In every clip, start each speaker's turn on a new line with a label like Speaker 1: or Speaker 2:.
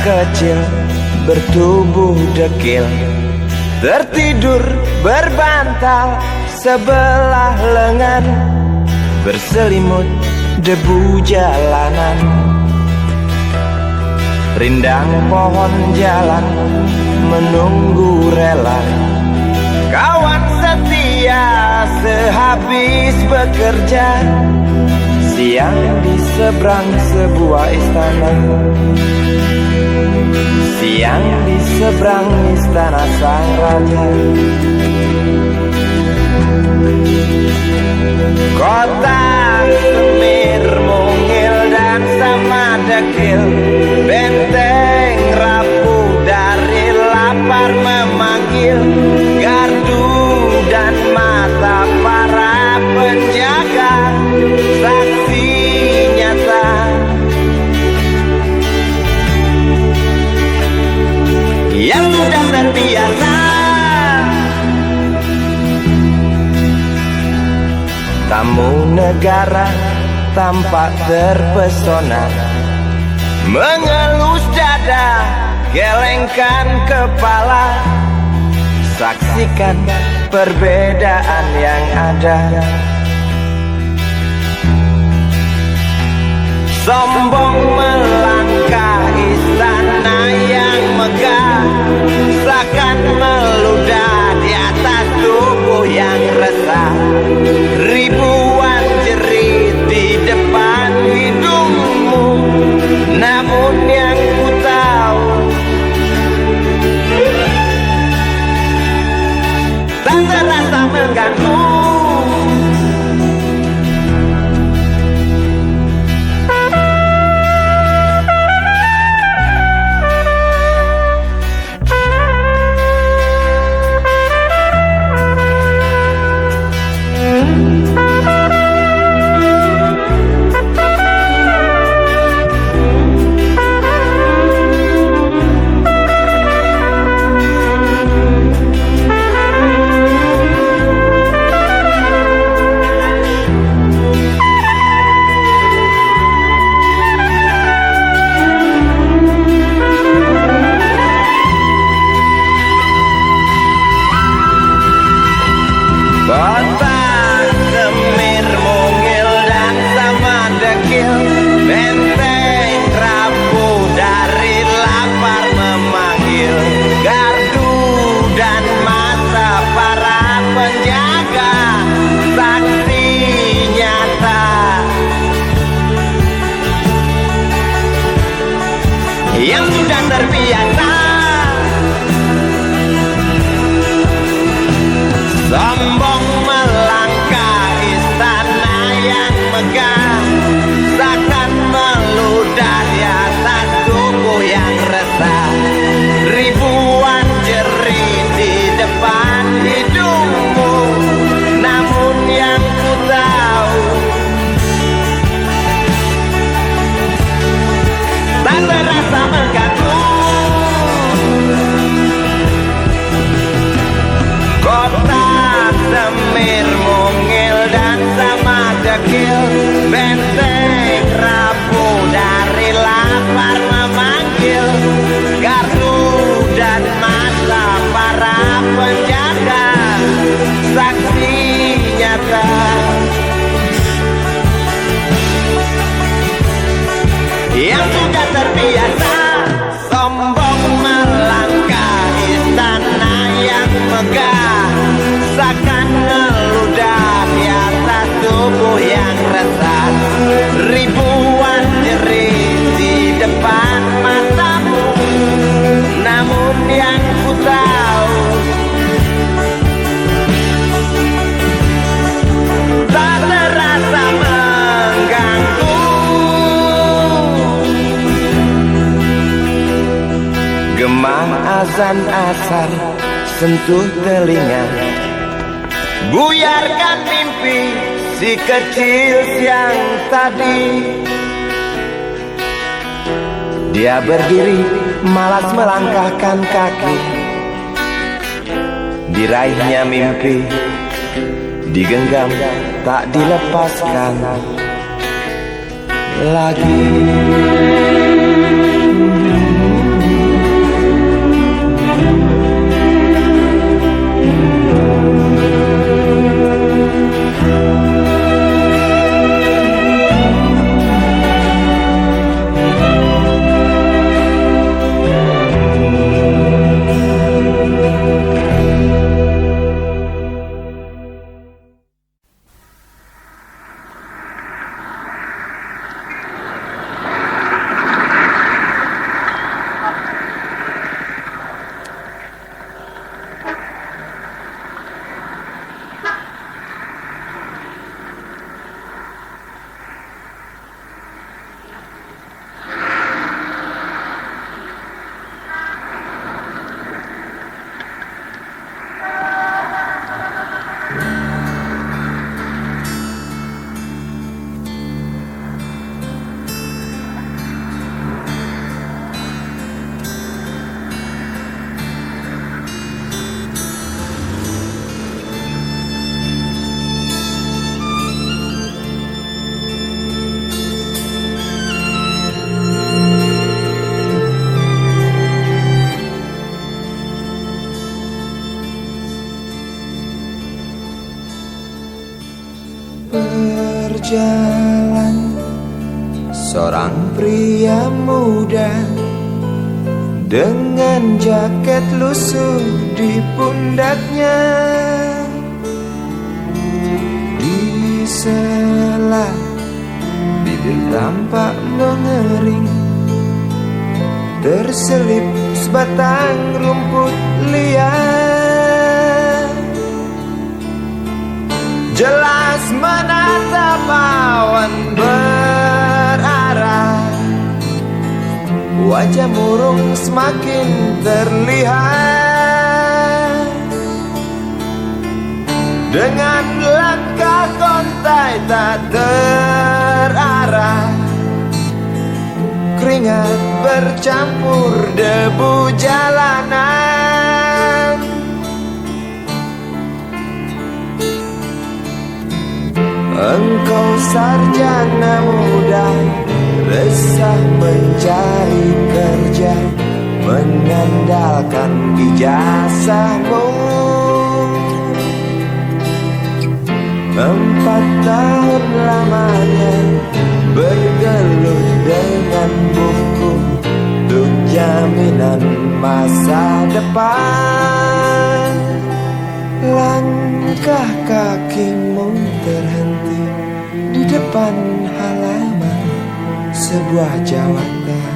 Speaker 1: kecil bertubuh dekil, tertidur berbantal sebelah lengan, berselimut debu jalanan. Rindang pohon jalan menunggu rela, kawan setia sehabis bekerja. Siang di seberang sebuah istana, siang di seberang istana sang raja. Kota Semir mungil dan sama dekil, benteng rapuh dari lapar memanggil, gardu dan mata para penjaga, saksi nyata yang sudah terbiasa. Tamu negara tampak terpesona, mengelus dada, gelengkan kepala, saksikan perbedaan yang ada. Sombong melangkah istana yang megah, seakan meludah di atas tubuh yang resah. Ribuan jerit di depan hidungmu, namun yang ku tahu tak terasa mengganggu. Kota Semir mungil dan sama dekil, benteng rapuh dari lapar memanggil, gardu dan mata para penjaga, saksi nyata yang sudah terbiasa. Sombong melangkah istana yang megah, seakan meludah di atas tubuh yang resah. Ribuan jerit di depan hidungmu, namun yang ku tahu tak terasa mengganggu. Kota Semir mungil dan sama dekil, benteng rapuh dari lapar memanggil, gardu dan mata para penjaga, saksi nyata yang sudah terbiasa. Sombong melangkah istana yang megah, seakan meludah di atas tubuh yang resah. Ribuan jerit di depan matamu, namun yang ku tahu tak terasa mengganggu. Gemah azan asar sentuh telinga, buyarkan mimpi si kecil siang tadi. Dia berdiri malas melangkahkan kaki, diraihnya mimpi, digenggam tak dilepaskan lagi.
Speaker 2: jalan, seorang pria muda dengan jaket lusuh di pundaknya. Di sela bibir tampak mengering, terselip sebatang rumput liar. Jelas menatap awan berarah, wajah murung semakin terlihat. Dengan langkah kontai tak terarah, keringat bercampur debu jalanan. Engkau sarjana muda, resah mencari kerja, mengandalkan ijazahmu. 4 tahun lamanya bergelut dengan buku untuk jaminan masa depan. Langkah kakimu terhenti di depan halaman sebuah jawatan.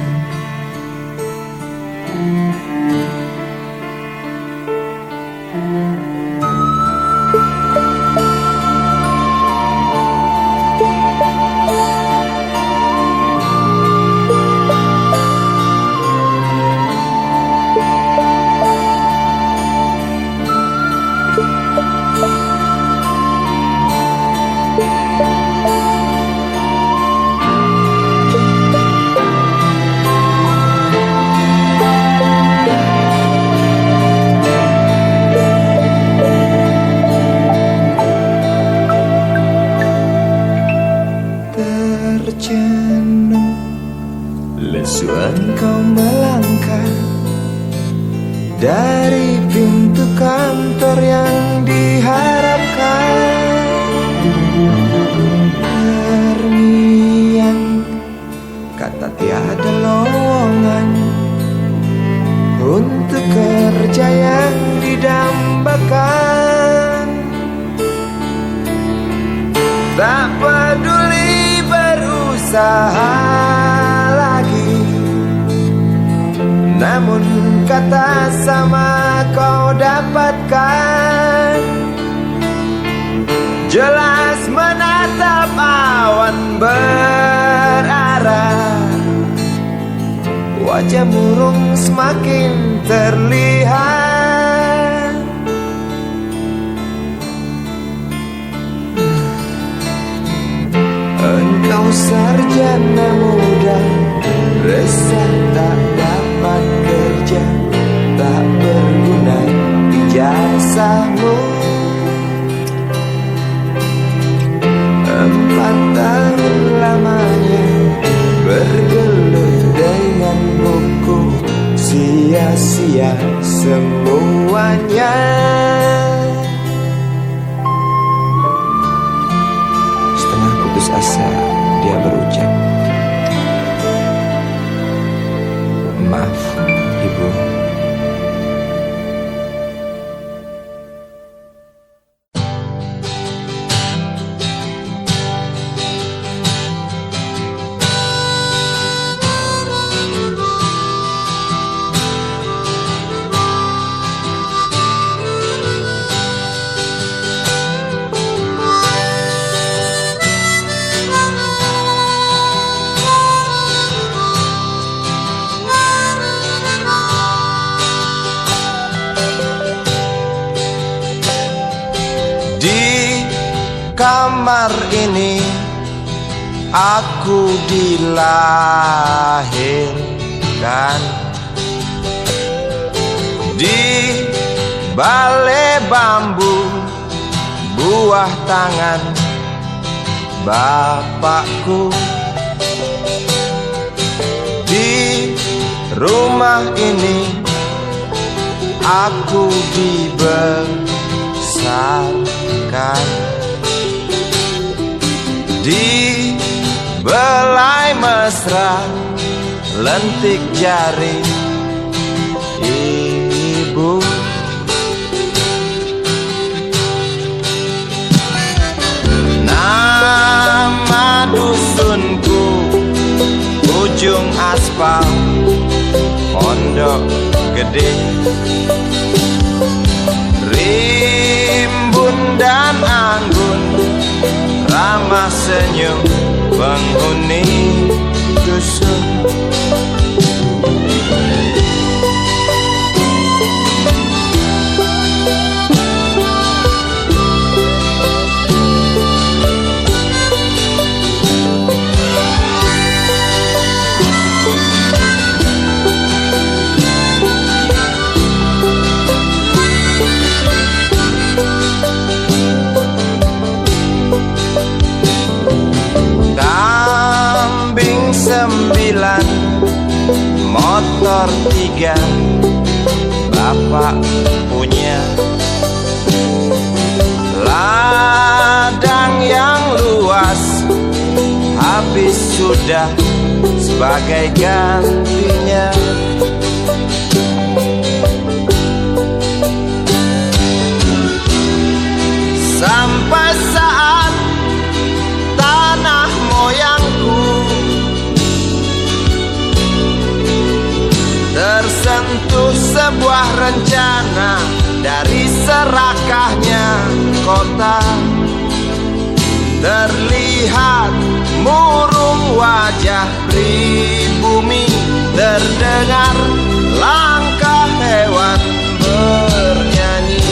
Speaker 2: Terjenuh, lesu engkau melangkah dari pintu kantor yang diharapkan. Terngiang kata tiada lowongan untuk kerja yang didambakan. Tak peduli berusaha lagi, namun kata sama kau dapatkan. Jelas menatap awan berarah, wajah murung semakin terlihat. Engkau sarjana muda, resah tak dapat kerja, tak berguna ijazahmu. 4 tahun lamanya bergelut dengan buku, sia-sia semuanya. Setengah putus asa dia berucap, "Maaf, Ibu." Kamar ini aku dilahirkan, di balai bambu buah tangan bapakku. Di rumah ini aku dibesarkan, di mesra lentik jari ibu. Nama dusunku ujung aspal Pondok Gede. Rimbun dan anggun ramah senyum penghuni dusun. Sembilan, motor 3 bapak punya. Ladang yang luas habis sudah sebagai gantinya. Sampai saat tanah moyangku tersentuh sebuah rencana dari serakahnya kota. Terlihat murung wajah pribumi, terdengar langkah hewan bernyanyi.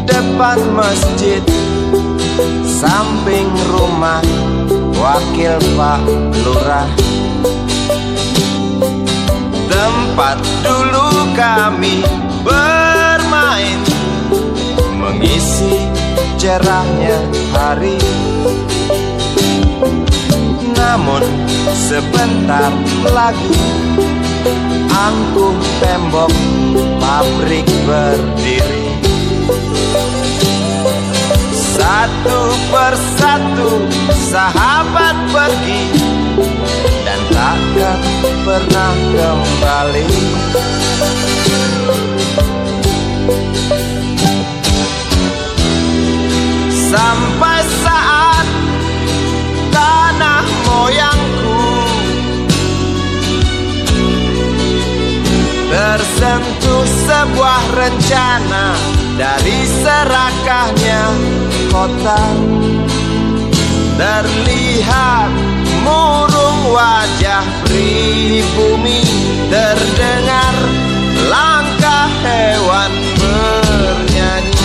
Speaker 2: Depan masjid samping rumah wakil Pak Lurah, tempat dulu kami bermain mengisi cerahnya hari. Namun sebentar lagi angkuh tembok pabrik berdiri. Satu persatu sahabat pergi dan takkan pernah kembali. Sampai saat tanah moyangku tersentuh sebuah rencana dari serakahnya kota. Terlihat murung wajah pribumi, terdengar langkah hewan bernyanyi.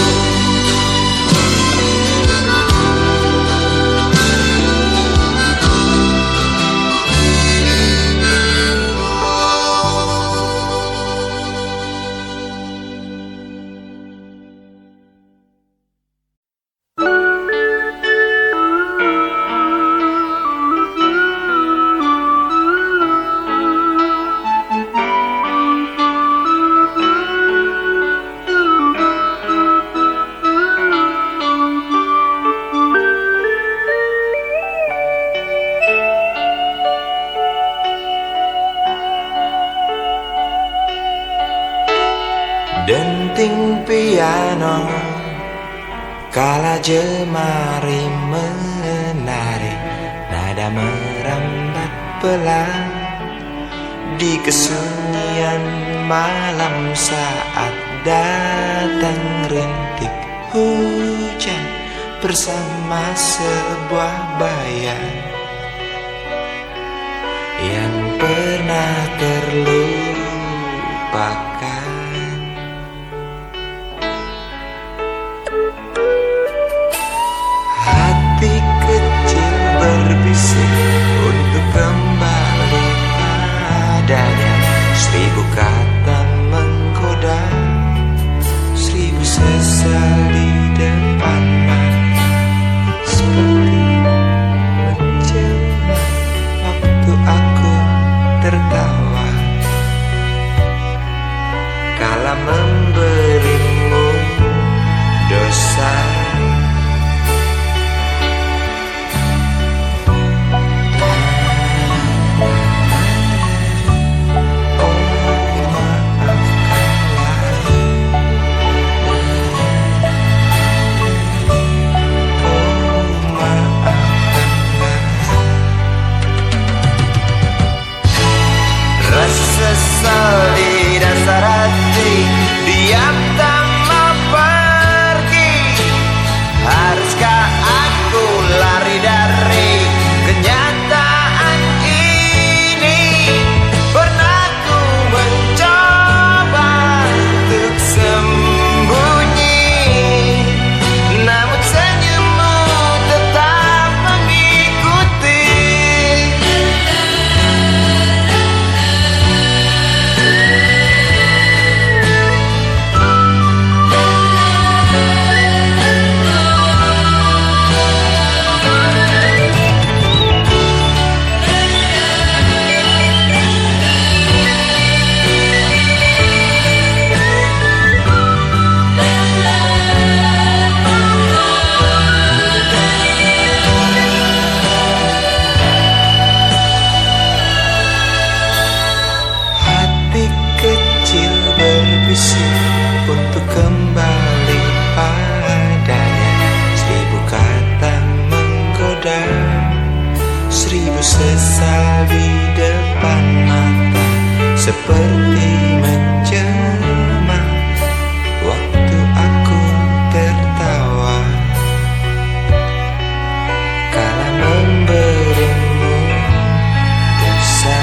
Speaker 2: Denting piano kala jemari menari, nada merambat pelan di kesunyian malam saat datang rintik hujan bersama sebuah bayang yang pernah terlupakan. tertawa kala memberimu dosa.
Speaker 1: Sesal di dasar hati, diam tak mau pergi. Haruskah aku lari dari kenyataan ini? Pernah ku mencoba untuk sembunyi, namun senyummu tetap mengikuti.
Speaker 2: Untuk kembali padanya, 1000 kata menggoda, 1000 sesal di depan mata, seperti menjelma waktu aku tertawa kala memberimu dosa.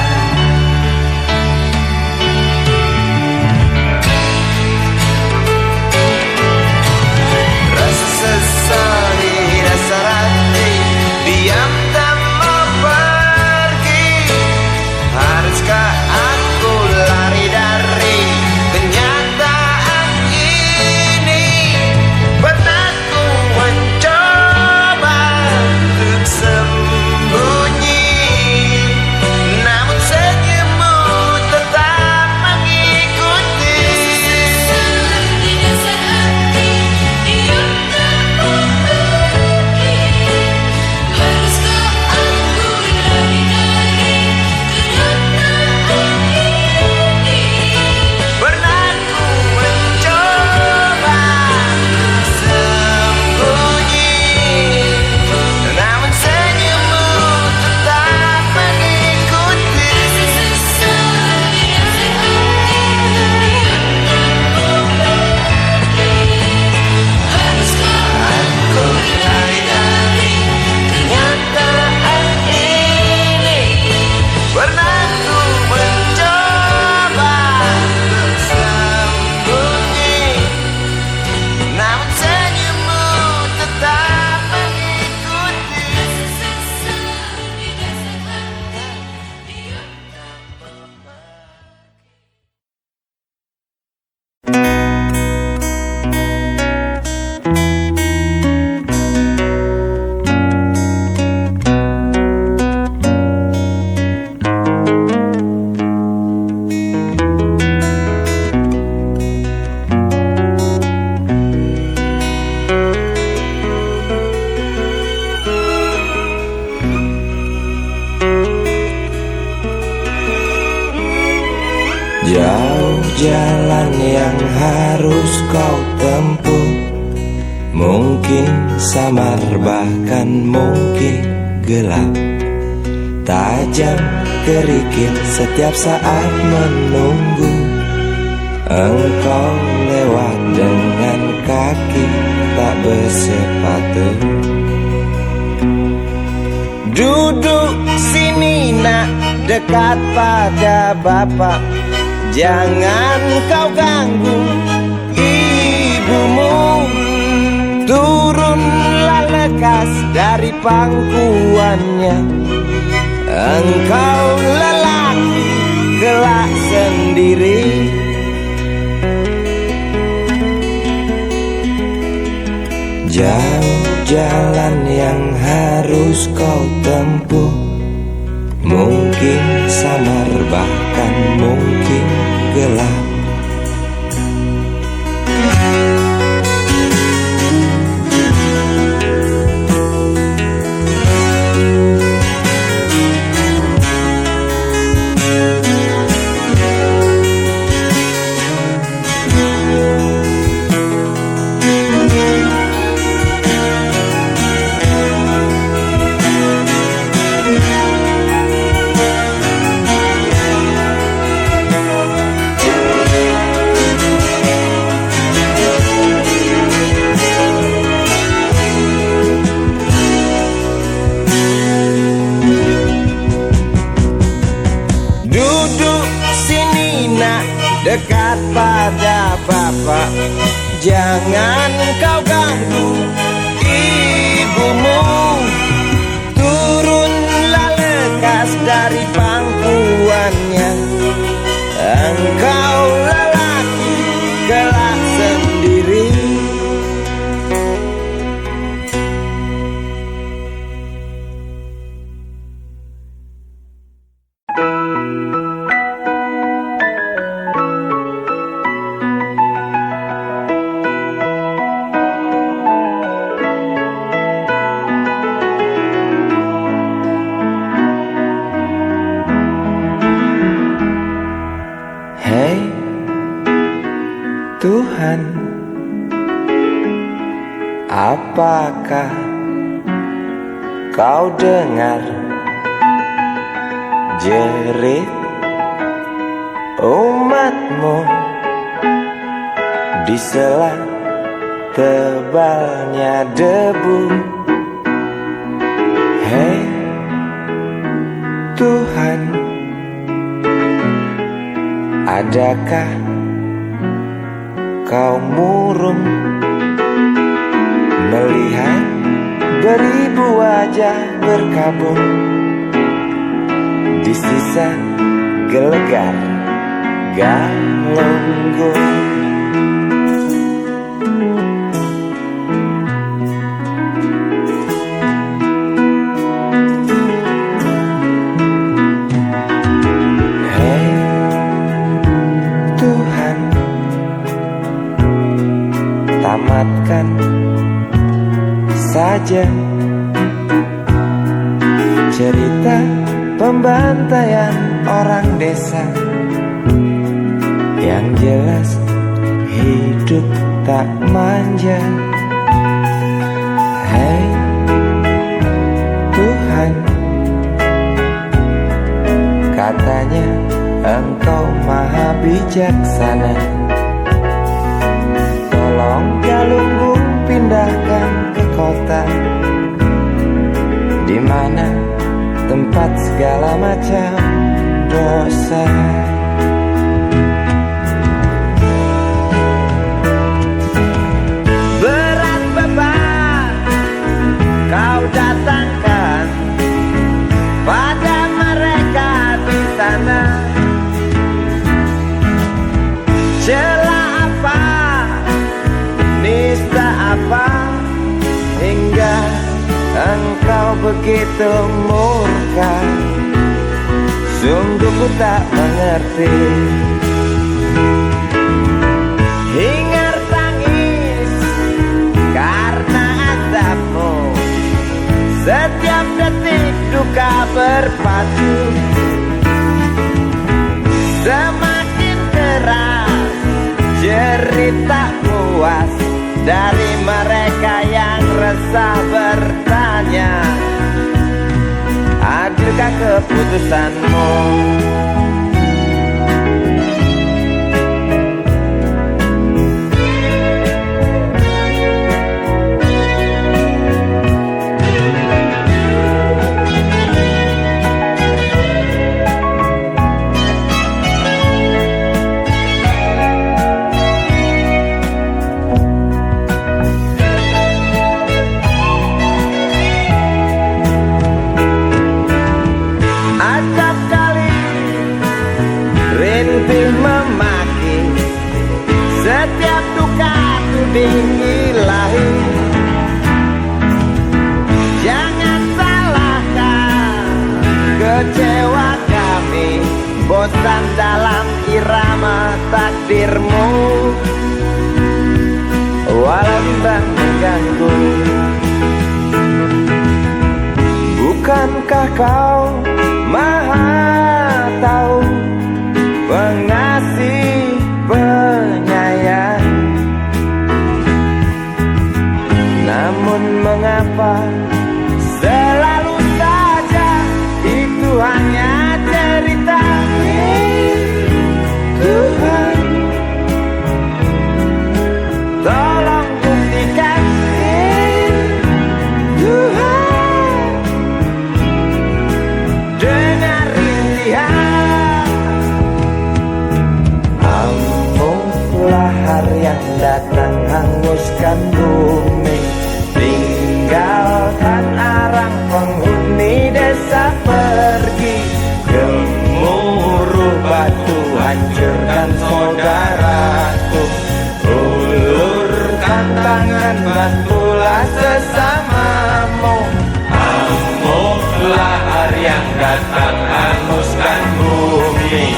Speaker 1: Sesal di dasar hati, diam tak mau pergi. Haruskah aku lari dari kenyataan ini? Pernah ku mencoba untuk sembunyi, namun senyummu tetap mengikuti.
Speaker 2: Jauh jalan yang harus kau tempuh, mungkin samar bahkan mungkin gelap, tajam kerikil setiap saat menunggu. Engkau lewat dengan kaki tak bersepatu.
Speaker 1: Duduk sini nak, dekat pada bapak. Jangan kau ganggu ibumu. Turunlah lekas dari pangkuannya. Engkau lelaki kelak sendiri.
Speaker 2: Jauh jalan yang harus kau tempuh, mungkin samar Duduk sini nak, dekat pada Bapak. Jangan kau ganggu ibumu. Turunlah lekas dari pangkuannya. Engkau lelaki kelak sendiri. Hei Tuhan, apakah kau dengar jerit umatmu di sela tebalnya debu? Hei Tuhan, adakah kau murung melihat beribu wajah berkabung di sisa gelegar Galunggung? Tamatkan saja cerita pembantaian orang desa. Yang jelas hidup tak manja. Hei Tuhan, katanya Engkau maha bijaksana. Tolong Galunggung pindahkan ke kota, di mana tempat segala macam dosa. Berat beban kau datangkan pada mereka di sana. Celah apa, nista apa, hingga engkau begitu murka. Sungguh ku tak mengerti. Hingar tangis karena azabmu, setiap detik duka berpacu. Semakin keras jerit tak puas dari mereka yang resah bertanya, adilkah keputusanmu? Acap kali rintih memaki, setiap duka tuding ilahi. Jangan salahkan kecewa kami, bosan dalam irama takdirmu. Walau bimbang mengganggu, bukankah kau Maha tahu, pengasih, penyayang? Namun mengapa selalu saja itu hanya cerita? Tuhan, tolong buktikan. Tuhan, yang datang hanguskan bumi. Tinggalkan arang penghuni desa pergi. Gemuruh batu hancurkan saudaraku. Ulurkan tangan bantulah sesamamu. Amuklah hari yang datang hanguskan bumi.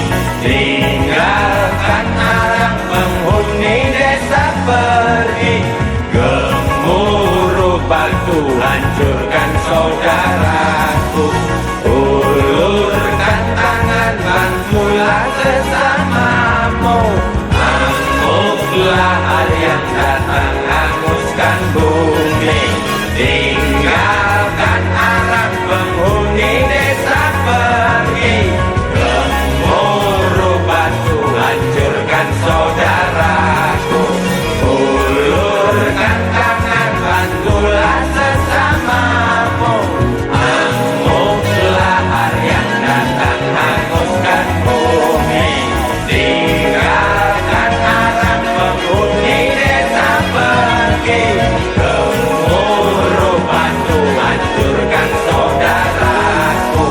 Speaker 2: Tinggalkan arang penghuni desa pergi. Gemuruh batu hancurkan saudaraku. Ulurkan tangan bantulah sesamamu. Amuklah hari yang datang hanguskan bumi. Tinggalkan arang penghuni desa pergi. Gemuruh batu hancurkan saudaraku. Ulurkan tangan bantulah sesamamu. Amuklah hari yang datang hanguskan bumi. Tinggalkan arang penghuni desa pergi. Gemuruh batu hancurkan saudaraku.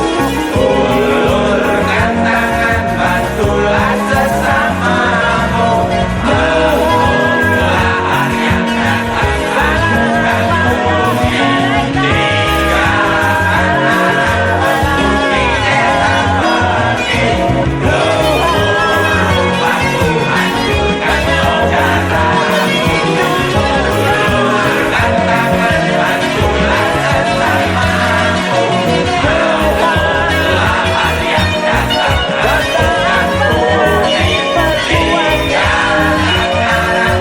Speaker 2: Ulurkan tangan bantulah sesamamu. Amuklah hari yang datang hanguskan bumi. Tinggalkan arang penghuni desa pergi. Gemuruh batu hancurkan saudaraku. Ulurkan tangan bantulah sesamamu. Amuklah hari yang datang hanguskan bumi.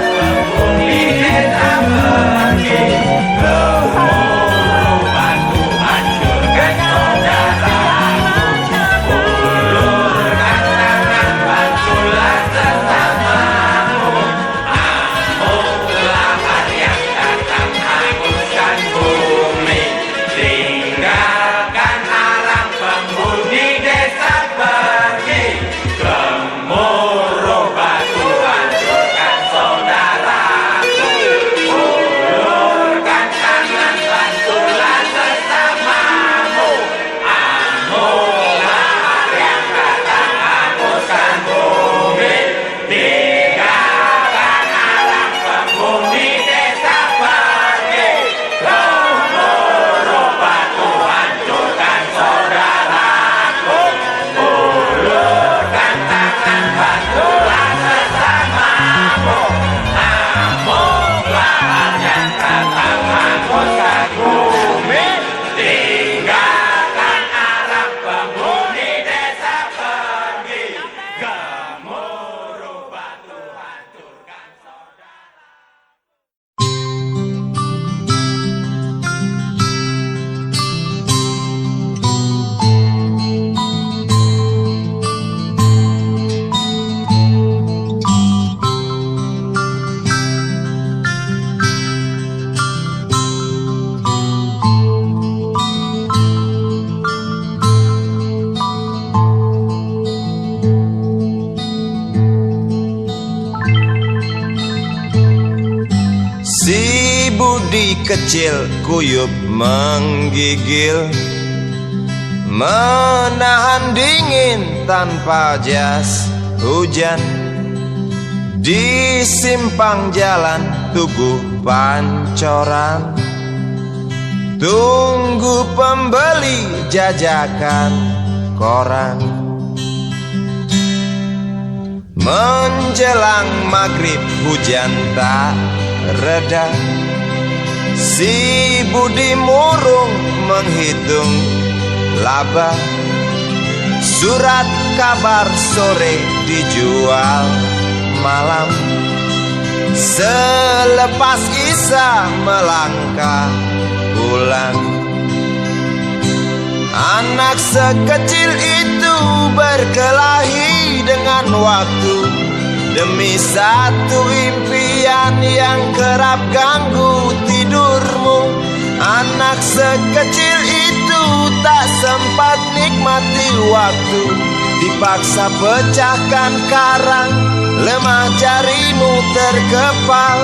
Speaker 2: Tinggalkan arang penghuni desa pergi. Gemuruh batu hancurkan saudaraku. Ulurkan tangan bantulah sesamamu. Amuklah hari yang datang hanguskan bumi. Tinggalkan arang penghuni desa pergi. Gemuruh batu hancurkan saudaraku. Ulurkan tangan bantulah sesamamu. Amuklah hari yang datang hanguskan bumi. Tinggalkan arang penghuni desa pergi. Gemuruh batu hancurkan saudaraku. Ulurkan tangan bantulah sesamamu. Amuklah hari yang datang hanguskan bumi. Tinggalkan arang penghuni desa pergi. Gemuruh batu hancurkan saudaraku.
Speaker 1: Si Budi kecil kuyup menggigil, menahan dingin tanpa jas hujan. Di simpang jalan Tugu Pancoran, tunggu pembeli jajakan koran. Menjelang maghrib hujan tak reda, si Budi murung menghitung laba. Surat kabar sore dijual malam. Selepas Isya melangkah pulang. Anak sekecil itu berkelahi dengan waktu demi satu impian yang kerap ganggu tidurmu. Anak sekecil itu tak sempat nikmati waktu, dipaksa pecahkan karang. lemah jarimu terkepal.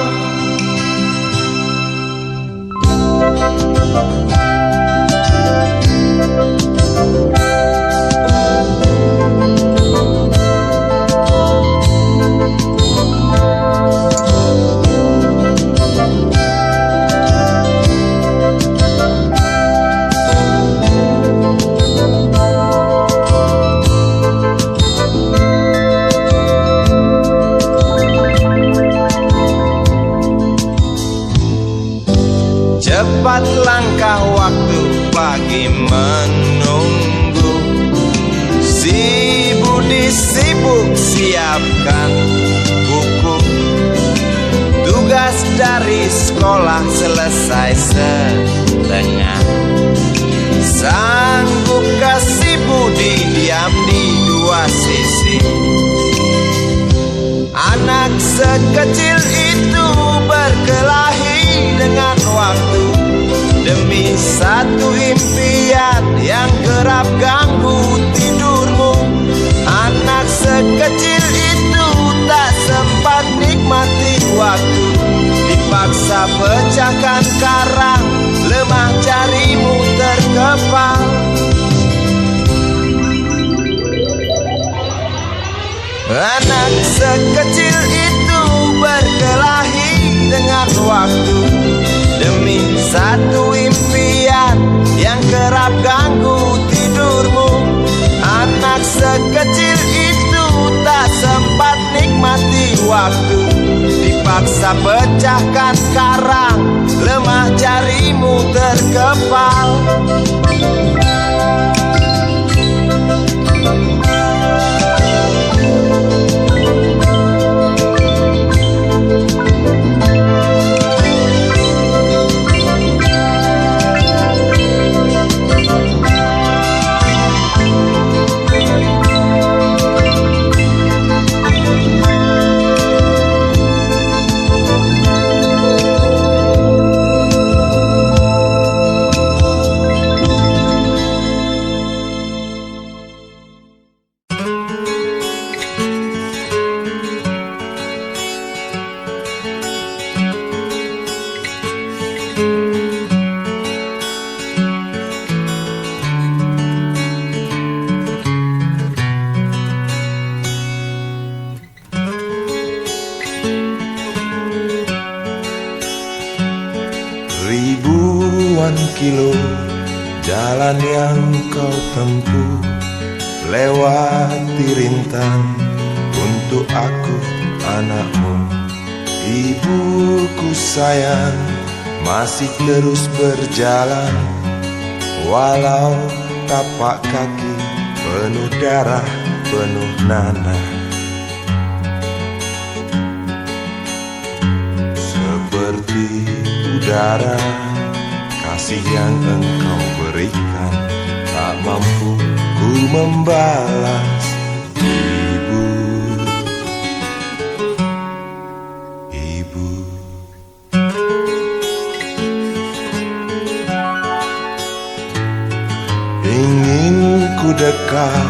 Speaker 1: Cepat langkah waktu pagi menunggu, si budi sibuk siapkan buku. Tugas dari sekolah selesai setengah. Sanggup kasih budi diam di dua sisi. Anak sekecil itu berkelahi dengan waktu demi satu impian yang kerap ganggu tidurmu. Anak sekecil itu tak sempat nikmati waktu, dipaksa pecahkan karang, lemah jarimu terkepal. Anak sekecil itu berkelahi dengan waktu demi satu impian yang kerap ganggu tidurmu. Anak sekecil itu tak sempat nikmati waktu, dipaksa pecahkan karang, lemah jarimu terkepal. Ribuan kilo jalan yang kau tempuh, lewati rintang untuk aku anakmu. Ibuku sayang masih terus berjalan, walau tapak kaki penuh darah, penuh nanah. Seperti udara, kasih yang engkau berikan tak mampu ku membalas. Ibu, ibu. Ingin ku dekat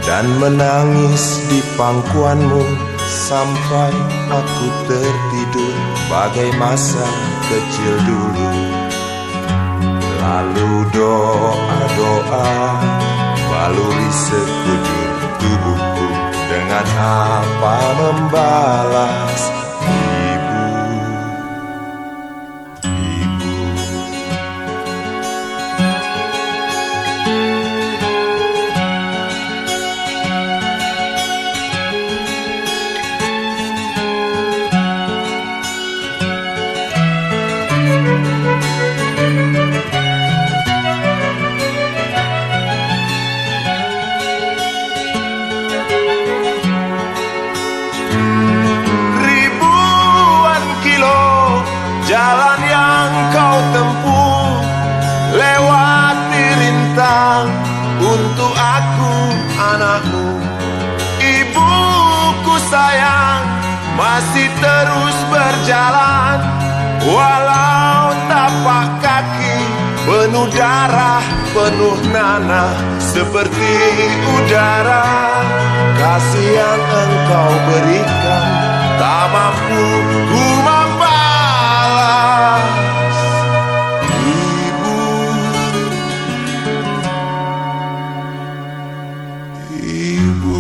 Speaker 1: dan menangis di pangkuanmu sampai aku tertidur bagai masa kecil dulu. Lalu doa-doa baluri sekujur tubuhku, dengan apa membalas. Ibu, ibu. Jalan yang kau tempuh, lewati rintang untuk aku anakmu. Ibuku sayang masih terus berjalan, walau tapak kaki penuh darah, penuh nanah. Seperti udara
Speaker 3: kasih yang engkau berikan tak mampu ku membalas. Ibu,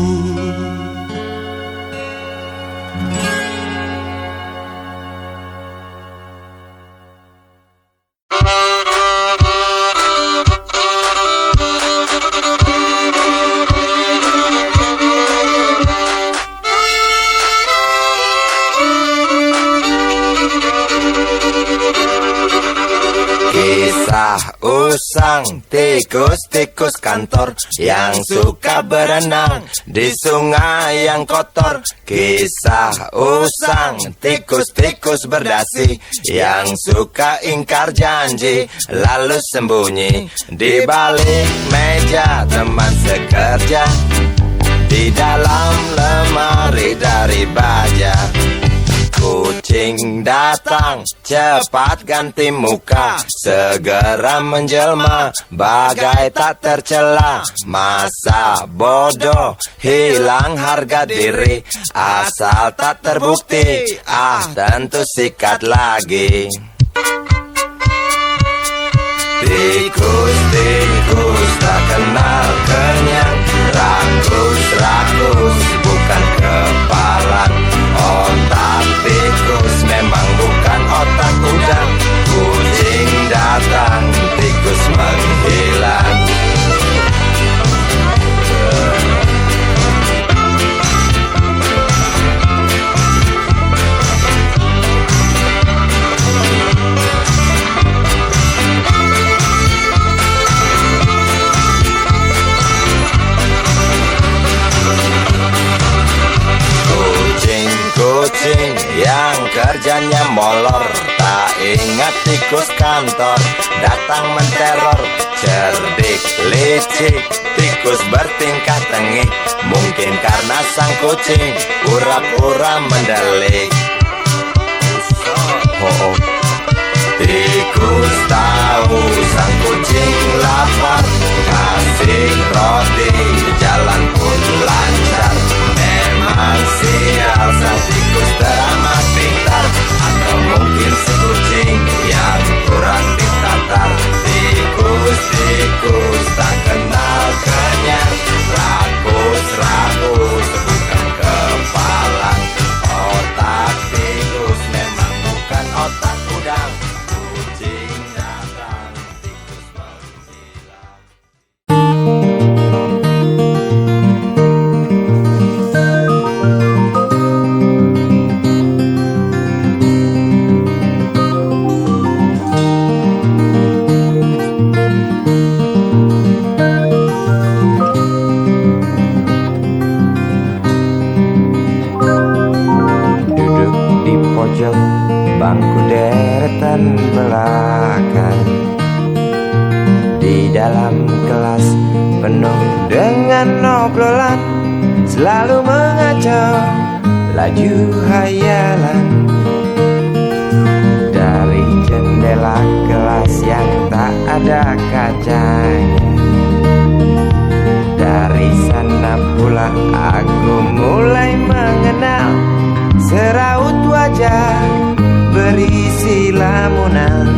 Speaker 1: Kisah usang tikus-tikus kantor yang suka berenang di sungai yang kotor. Kisah usang tikus-tikus berdasi yang suka ingkar janji lalu sembunyi di balik meja teman sekerja, di dalam lemari dari baja. Kucing datang, cepat ganti muka, segera menjelma, bagai tak tercela. Masa bodoh, hilang harga diri, asal tak terbukti, tentu sikat lagi. Tikus-tikus tak kenal kenyang, rakus-rakus bukan kepalan. Otak tikus memang bukan otak udang. Kucing datang, tikus menghilang. Kucing yang kerjanya molor, tak ingat tikus kantor, datang menteror. Cerdik, licik, tikus bertingkah tengik, mungkin karena sang kucing pura-pura mendelik. Tikus tahu sang kucing lapar, kasih roti, jalan pun lancar. Memang sial sang tikus teramat pintar, atau mungkin si kucing yang kurang ditatar. Tikus-tikus tak kenal kenyang, rakus-rakus bukan kepalang. Otak tikus memang bukan otak udang. Kucing datang, tikus menghilang. Bangku deretan belakang, di dalam kelas penuh dengan obrolan, selalu mengacau laju hayalan. Dari jendela kelas yang tak ada kacanya, dari sana pula aku mulai mengenal seraut wajah berisi lamunan.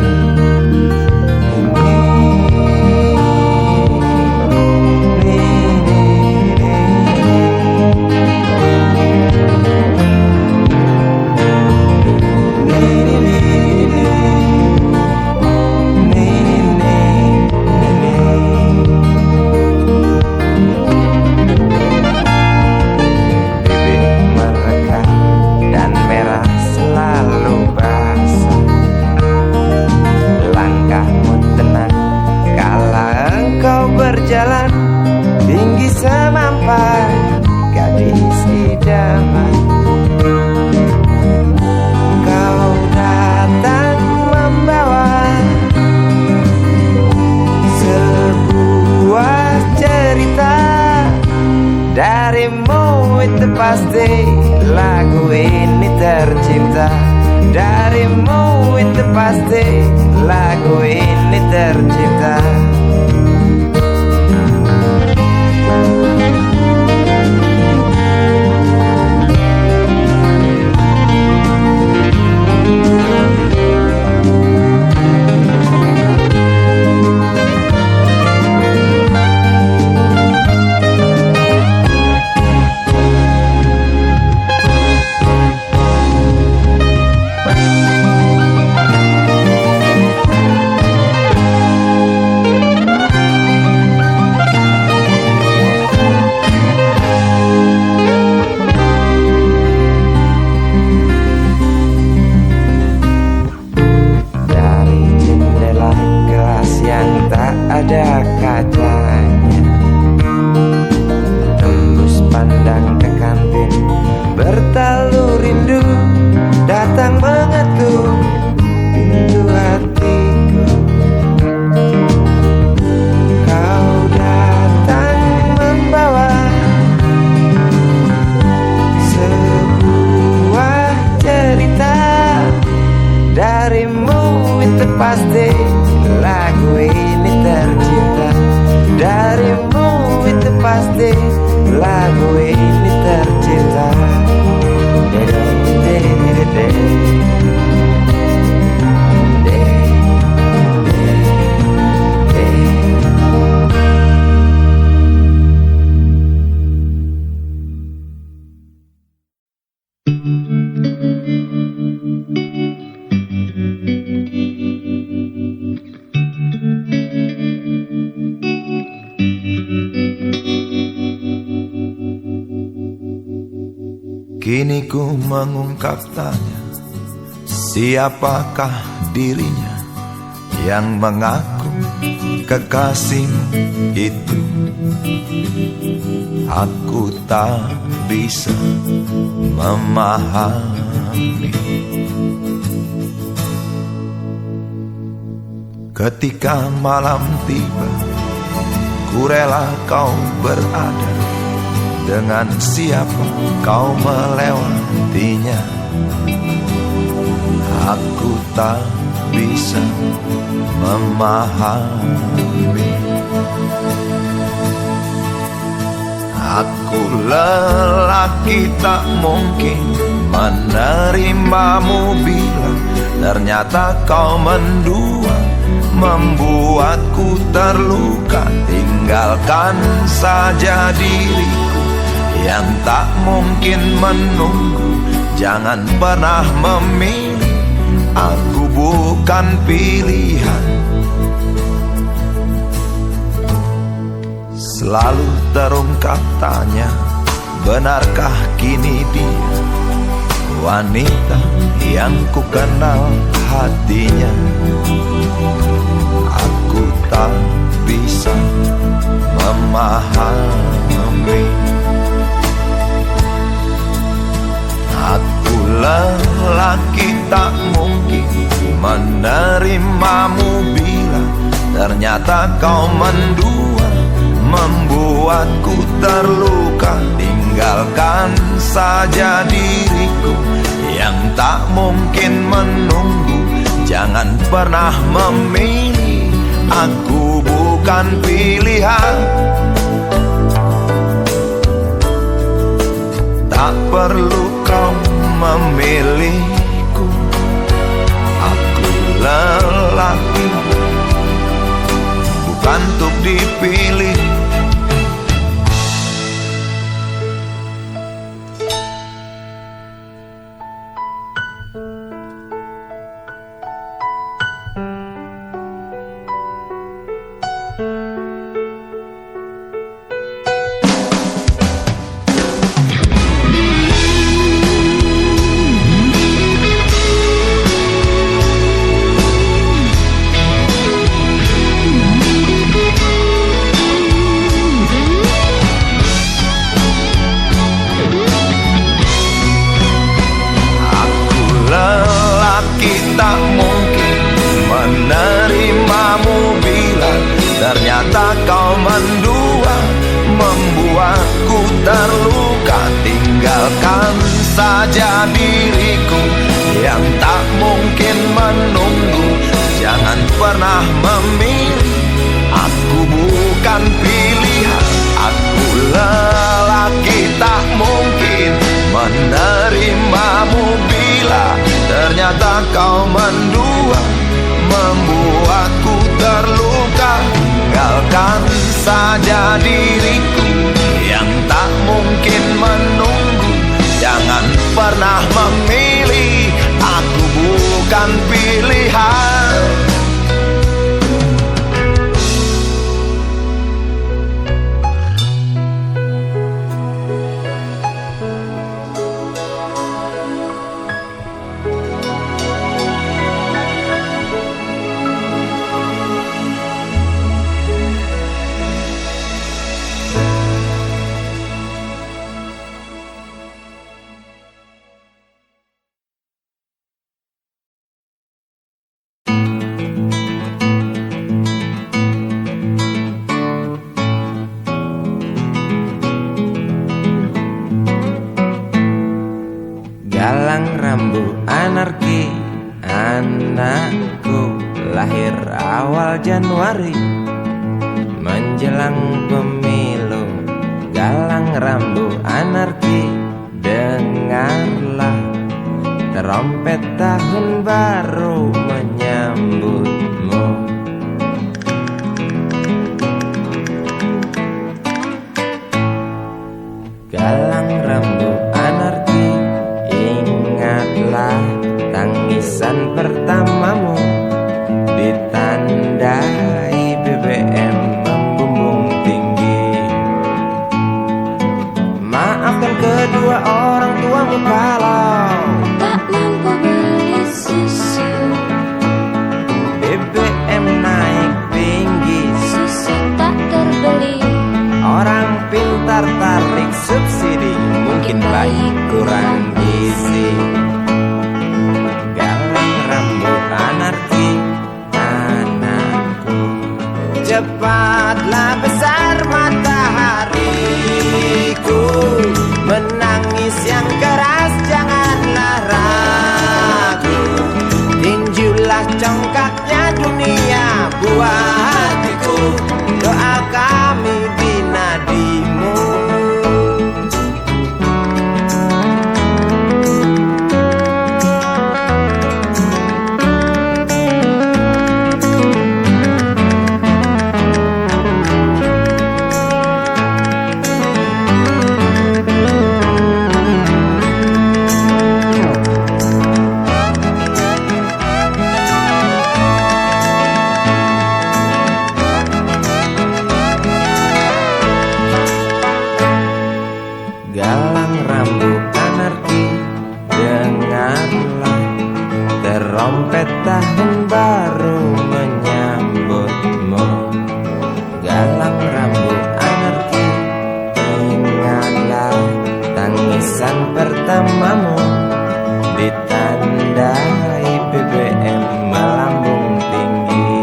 Speaker 1: Berjalan tinggi semampai gadis idaman, kau datang membawa sebuah cerita. Darimu itu pasti lagu ini tercipta. Darimu itu pasti lagu ini tercipta.
Speaker 3: Kini ku mengungkap tanya, siapakah dirinya yang mengaku kekasihmu itu? Aku tak bisa memahami. Ketika malam tiba, ku rela kau berada. Dengan siapa kau melewatinya? Aku tak bisa memahami. Aku lelaki tak mungkin menerimamu bila ternyata kau mendua, membuatku terluka. Tinggalkan saja diriku yang tak mungkin menunggu. Jangan pernah memilih, aku bukan pilihan. Selalu terungkap tanya, benarkah kini dia wanita yang ku kenal hatinya? Aku tak bisa memahami. Aku lelaki tak mungkin menerimamu bila ternyata kau mendua, membuatku terluka. Tinggalkan saja diriku yang tak mungkin menunggu. Jangan pernah memilih, aku bukan pilihan. Tak perlu kau memilihku, aku lelaki bukan untuk dipilih. Tak mungkin menerimamu bila ternyata kau mendua, membuatku terluka. Tinggalkan saja diriku yang tak mungkin menunggu. Jangan pernah memilih, aku bukan pilihan. Aku lelaki tak mungkin menerimamu bila ternyata kau mendua, membuatku terluka. Tinggalkan saja diriku yang tak mungkin menunggu. Jangan pernah memilih, aku bukan pilihan.
Speaker 2: Galang rambu anarki, anakku lahir awal Januari menjelang pemilu. Galang rambu anarki, dengarlah trompet tahun baru menyambutmu. Galang rambu anarki, ingatlah tangisan pertamamu ditandai BBM membumbung tinggi. Maafkan kedua
Speaker 1: orang tuamu kalau
Speaker 2: tak mampu beli susu,
Speaker 1: BBM naik tinggi,
Speaker 2: susu tak terbeli.
Speaker 1: orang pintar tarik subsidi, mungkin bayi kurang gizi. Galang rambut anarki, anakku. Cepatlah besar matahariku, menangis yang keras janganlah ragu. Tinjulah congkaknya dunia buah hatiku, doa kami di nadimu. Galang rambut anarki, dengarlah terompet tahun baru menyambutmu. Galang rambut anarki, ingatlah tangisan pertamamu, ditandai BBM melambung tinggi.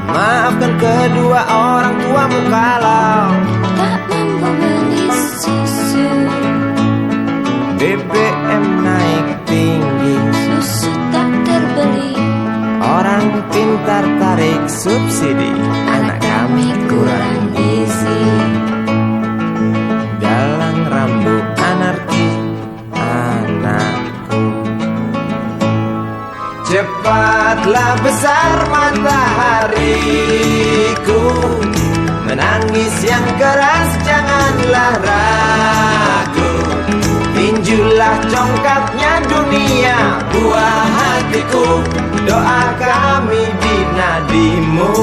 Speaker 1: Maafkan kedua orang tuamu kalau
Speaker 2: Tak mampu beli susu,
Speaker 1: BBM naik tinggi,
Speaker 2: susu tak terbeli.
Speaker 1: orang pintar tarik subsidi, anak kami kurang gizi. Galang rambut anarki, anakku. Cepatlah besar matahariku, menangis yang keras janganlah ragu. Tinjulah congkaknya dunia buah hatiku, doa kami di nadimu.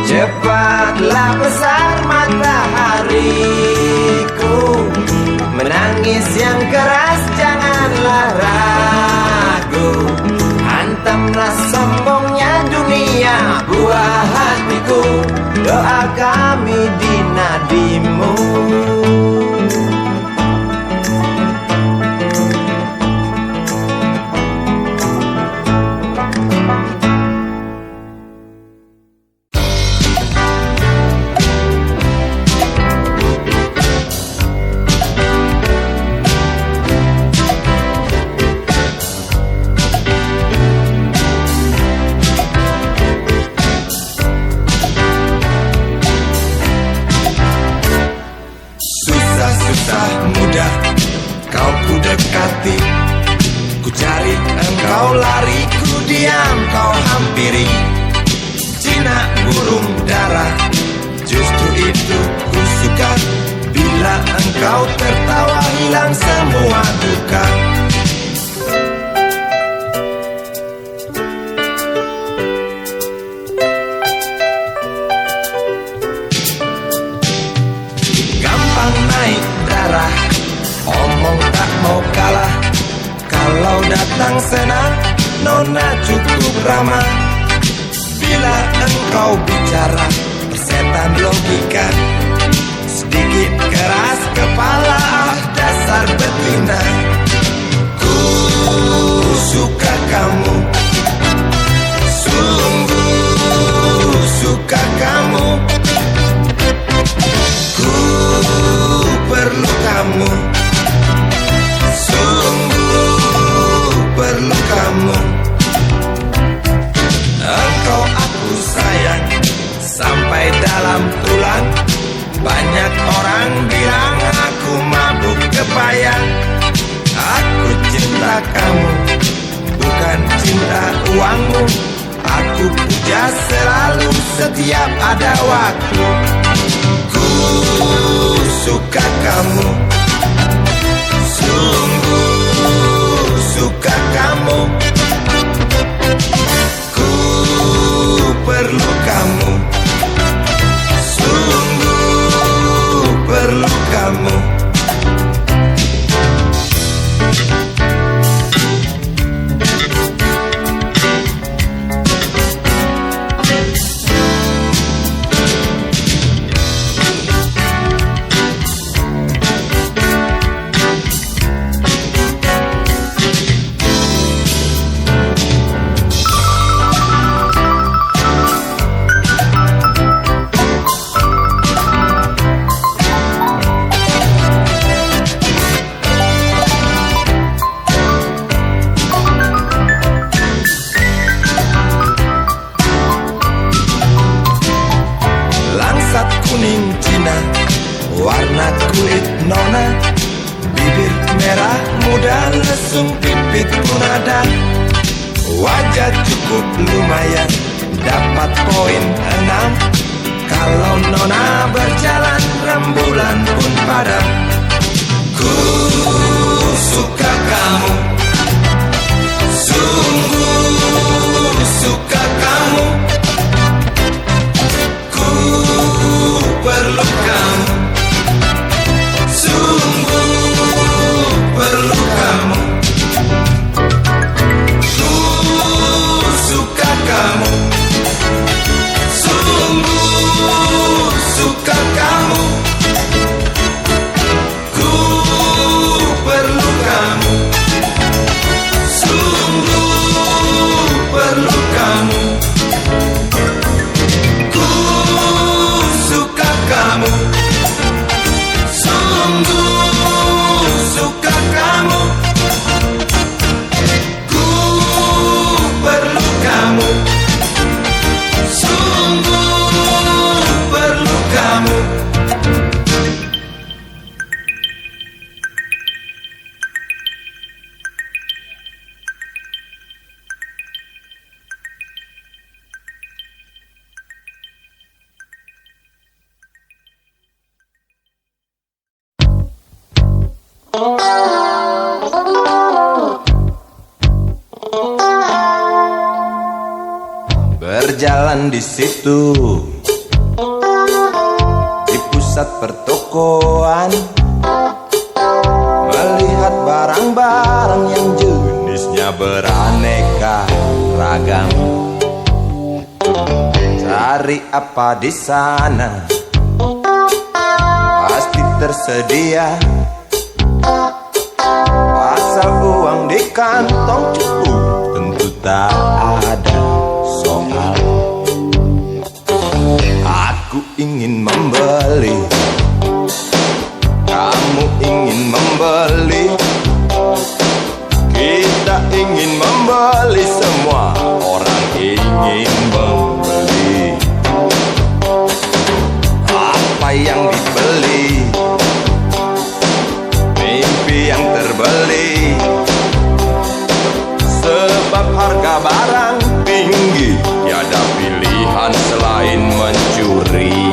Speaker 1: Cepatlah besar matahariku, menangis yang keras janganlah ragu. Hantamlah sombongnya dunia buah hatiku, doa kami di nadimu.
Speaker 3: Susah mudah kau ku dekati, ku cari engkau lari, ku diam kau hampiri. Jinak burung dara, justru itu ku suka, bila engkau tertawa hilang semua duka. Naik darah, omong tak mau kalah. Kalau datang senang, nona cukup ramah. Bila engkau bicara, persetan logika. Sedikit keras kepala, dasar betina. Ku suka kamu, sungguh suka kamu. Ku perlu kamu, sungguh perlu kamu. Engkau aku sayang, sampai dalam tulang. Banyak orang bilang aku mabuk kepayang. Aku cinta kamu, bukan cinta uangmu. Aku puja selalu setiap ada waktu. Ku suka kamu, sungguh suka kamu. Ku perlu kamu, sungguh perlu kamu. Kuning Cina, warna kulit nona, bibir merah muda, lesung pipit pun ada. Wajah cukup lumayan, dapat poin 6. Kalau nona berjalan, rembulan pun padam. Ku suka kamu, sungguh suka kamu. Perlu kamu, sungguh perlu kamu. Ku suka kamu, sungguh suka kamu. Ku perlu kamu, sungguh perlu kamu. Kamu, sungguh suka kamu. Ku perlu kamu, sungguh perlu kamu. Berjalan di situ, di pusat pertokoan, melihat barang-barang yang jenisnya beraneka ragam. Cari apa di sana, pasti tersedia. Asal uang di kantong cukup, tentu tak ada soal. Aku ingin membeli, kamu ingin membeli, kita ingin membeli, semua orang ingin membeli. Apa yang dibeli? Mimpi yang terbeli. Sebab harga barang tinggi, tiada pilihan selain mencuri.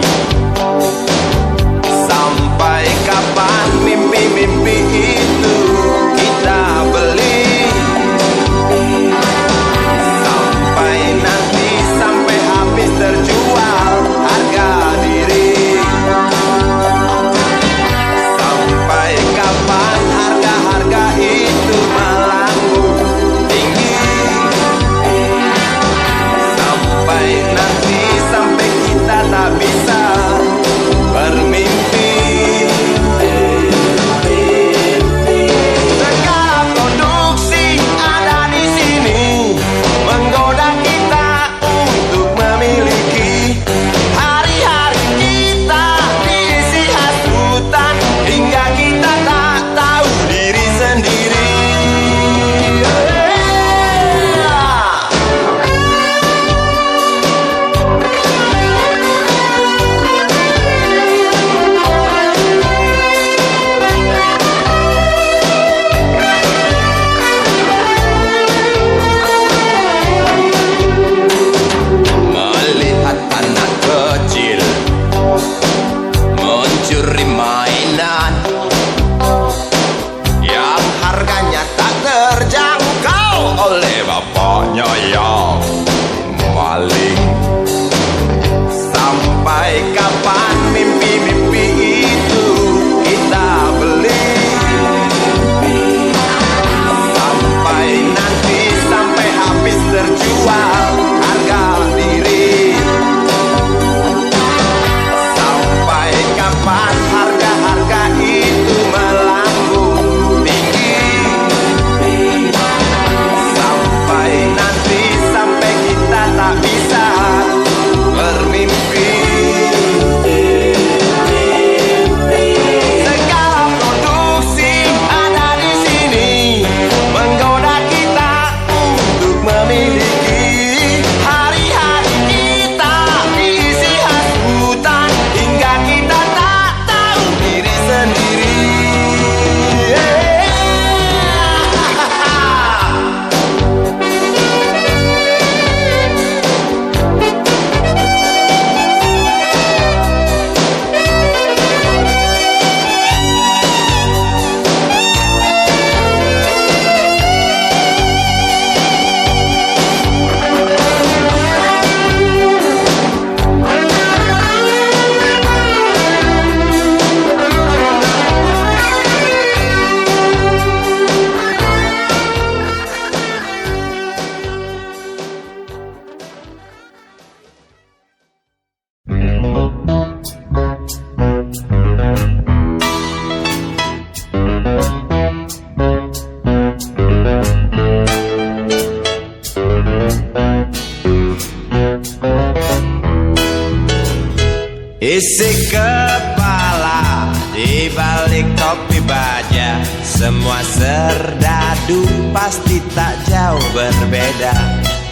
Speaker 1: kepala, di balik topi baja, semua serdadu pasti tak jauh berbeda.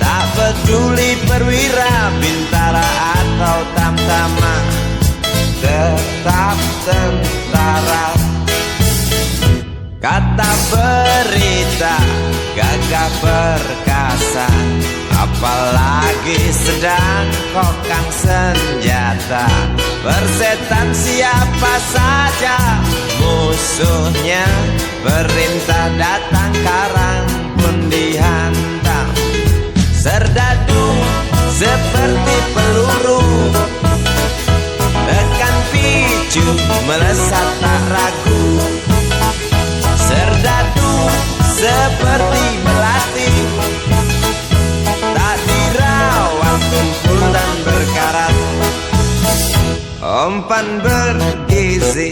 Speaker 1: Tak peduli perwira, bintara atau tamtama, tetap tentara. Kata berita, gagah perkasa, apalagi sedang kokang senjata. Persetan siapa saja musuhnya, perintah datang karang pun dihantam. Serdadu seperti peluru, tekan picu melesat tak ragu. Serdadu seperti melati, tak dirawat tumpul dan berkarat. Umpan bergizi,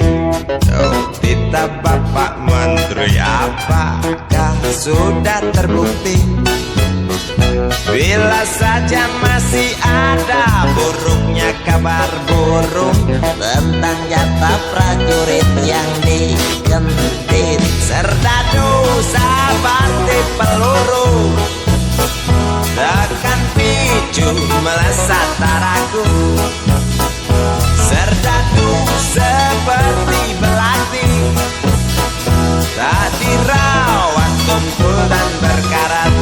Speaker 1: oh titah Bapak Menteri, apakah sudah terbukti? Bila saja masih ada buruknya kabar burung tentang jatah prajurit yang digentit. Serdadu seperti peluru, tekan picu melesat tak ragu. Serdadu seperti belati, tak dirawat tumpul dan berkarat.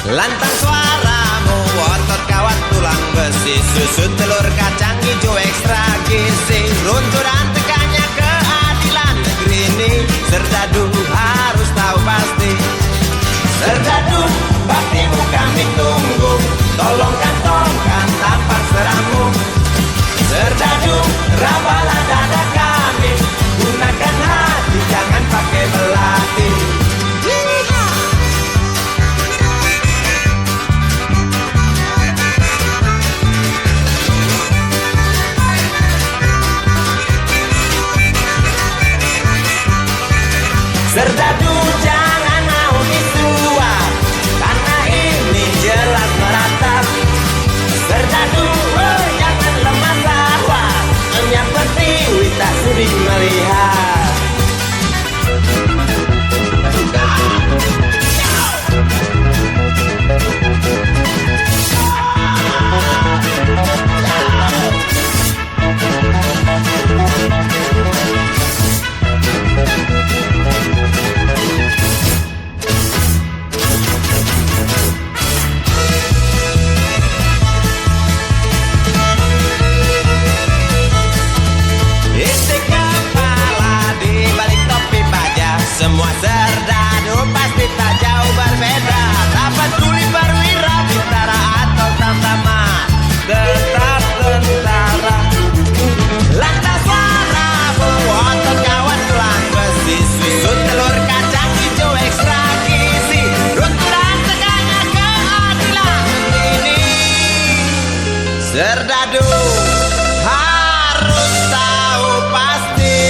Speaker 1: Lantang suaramu, otot kawat tulang besi, susu telur kacang hijau ekstra gizi. Runtuh dan tegaknya keadilan negeri ini, Serdadu harus tahu pasti. Serdadu, baktimu kami tunggu, tolong kantongkan tampar serammu. Serdadu, rawalah dada kami, gunakan hati jangan pakai belati. Serdadu jangan mau disuap, karena ini jelas meratap. Serdadu jangan lemah lawak, yang pertiwi tak sudi melihat. Semua serdadu pasti tak jauh berbeda, tak peduli perwira, bintara atau tamtama, tetap tentara. Lantas suaramu, otot kawan tulang besi, susu telur kacang hijau ekstra gizi. Runtuh dan tegaknya keadilan ini, Serdadu harus tahu pasti.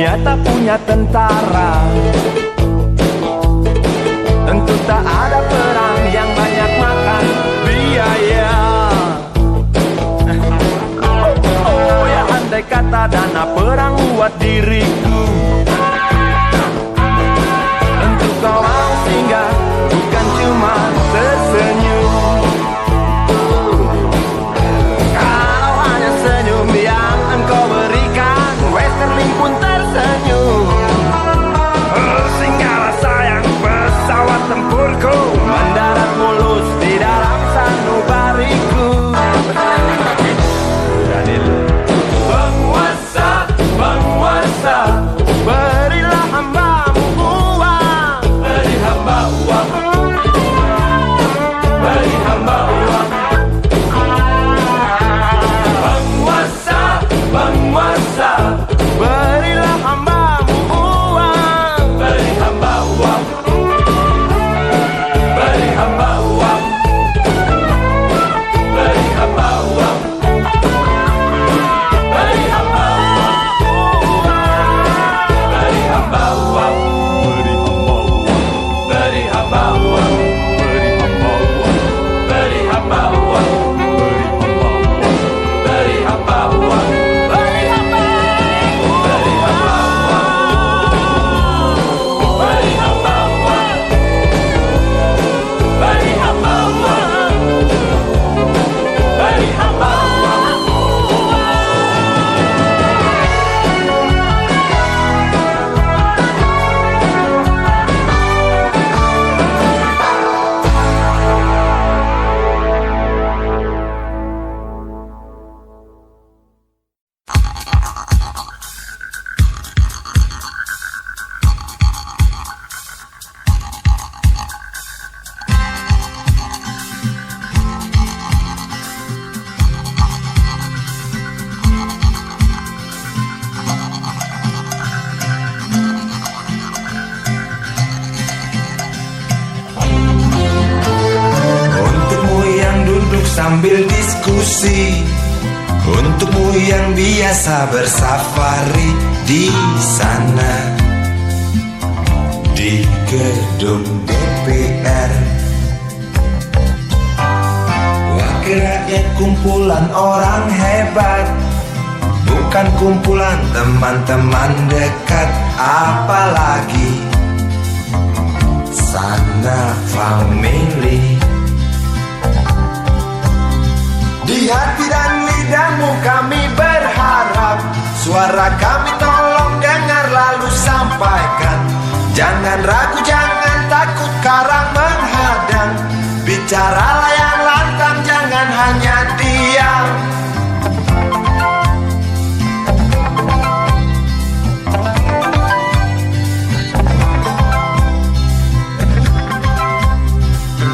Speaker 1: dunia tak punya tentara, tentu tak ada perang yang banyak makan biaya. Oh ya, andai kata dana perang buat diriku, tentu kau mau singgah, bukan cuma tersenyum. Kalau hanya senyum yang engkau berikan, Westerling pun tersenyum. Singgahlah sayang, pesawat tempurku mendarat mulus di dalam sanubariku. Penguasa, penguasa, berilah hambamu uang. Beri hamba uang, beri hamba uang. Penguasa, penguasa, berilah hambamu uang. Beri hamba uang, beri hamba uang, beri hamba uang, beri hamba uang, beri hamba uang, beri hamba uang, beri hamba uang, beri hamba uang, beri hamba uang, beri hamba uang, beri hamba uang, beri hamba uang, beri hamba uang.
Speaker 4: Untukmu yang duduk sambil diskusi, untukmu yang biasa bersafari di sana, di gedung DPR. Wakil rakyat kumpulan orang hebat, bukan kumpulan teman-teman dekat, apalagi sana family. Di hati dan lidahmu kami berharap, suara kami tolong dengar lalu sampaikan. Jangan ragu, jangan takut karang menghadang, bicaralah yang lantang, jangan hanya diam.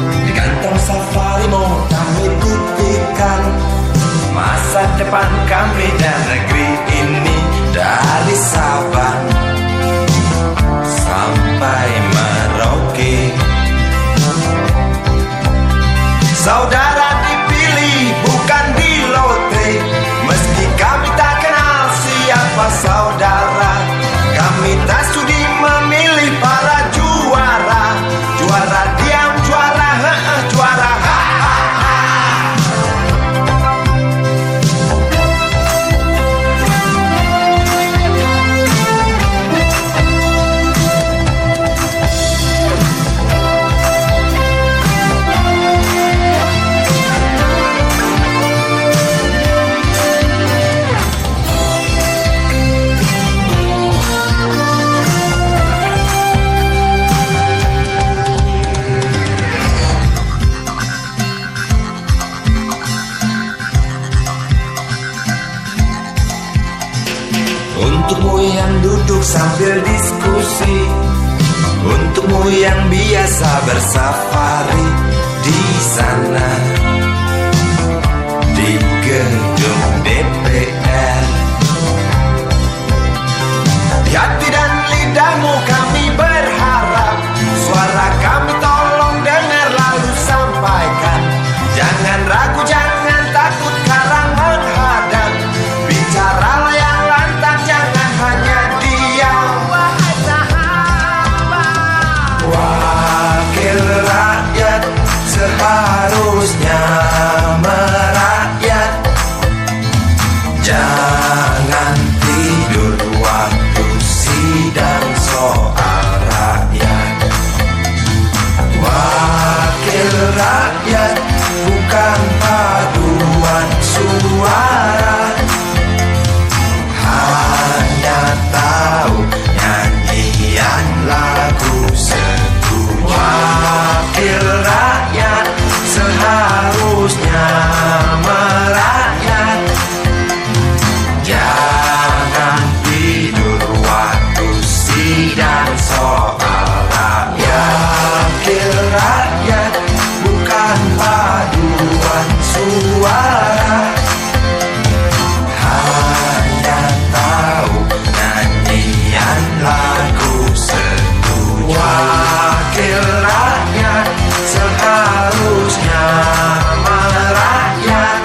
Speaker 4: Di kantong safarimu kami buktikan masa depan kami dan negeri ini, dari Sabang sampai Merauke. Saudara dipilih bukan di lotre, meski kami tak kenal siapa saudara. Kami tak sudi memilih para juara, juara diam, juara juara Untukmu yang duduk sambil diskusi, untukmu yang biasa bersafari di sana, di gedung DPR. Di hati dan lidahmu kami berharap, suara kami tolong dengar lalu sampaikan. Jangan ragu, jangan takut karang menghadang, bicaralah yang lantang, jangan hanya diam. soal rakyat. Wakil rakyat bukan paduan suara, hanya tahu nyanyian lagu setuju. Wakil rakyat seharusnya merakyat,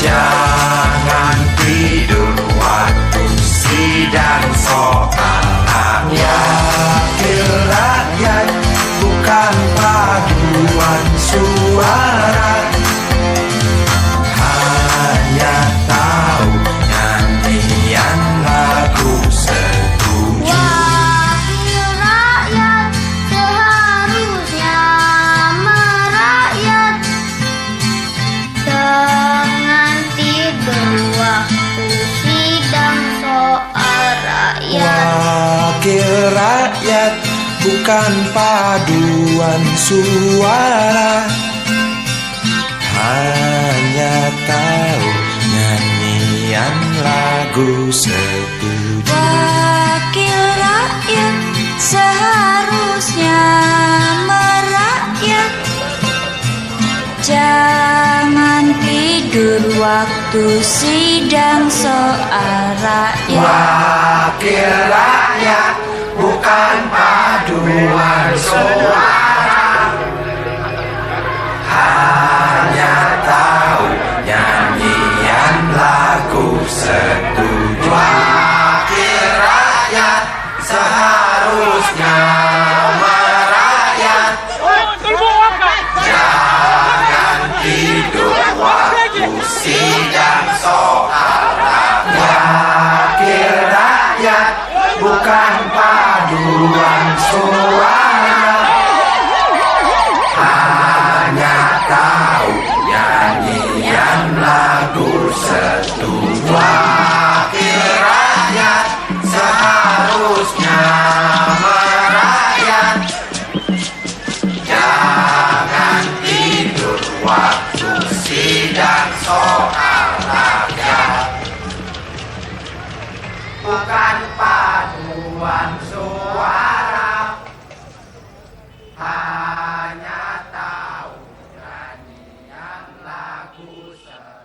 Speaker 4: jangan tidur waktu sidang soal rakyat. Wakil rakyat bukan paduan suara, hanya tahu nyanyian lagu setuju.
Speaker 5: Wakil rakyat seharusnya merakyat, jangan tidur waktu sidang soal rakyat.
Speaker 4: Wakil rakyat bukan paduan suara, hanya tahu nyanyian lagu setuju.
Speaker 5: Wakil rakyat seharusnya merakyat, jangan tidur waktu sidang soal rakyat.
Speaker 4: Wakil rakyat bukan paduan suara, hanya tahu nyanyian lagu setuju. Wakil rakyat seharusnya merakyat, jangan tidur waktu sidang soal rakyat. Wakil rakyat bukan paduan suara, hanya tahu nyanyian lagu setuju. Wakil rakyat seharusnya merakyat, jangan tidur waktu sidang soal rakyat. Bukan paduan suara, hanya tahu nyanyian lagu setuju.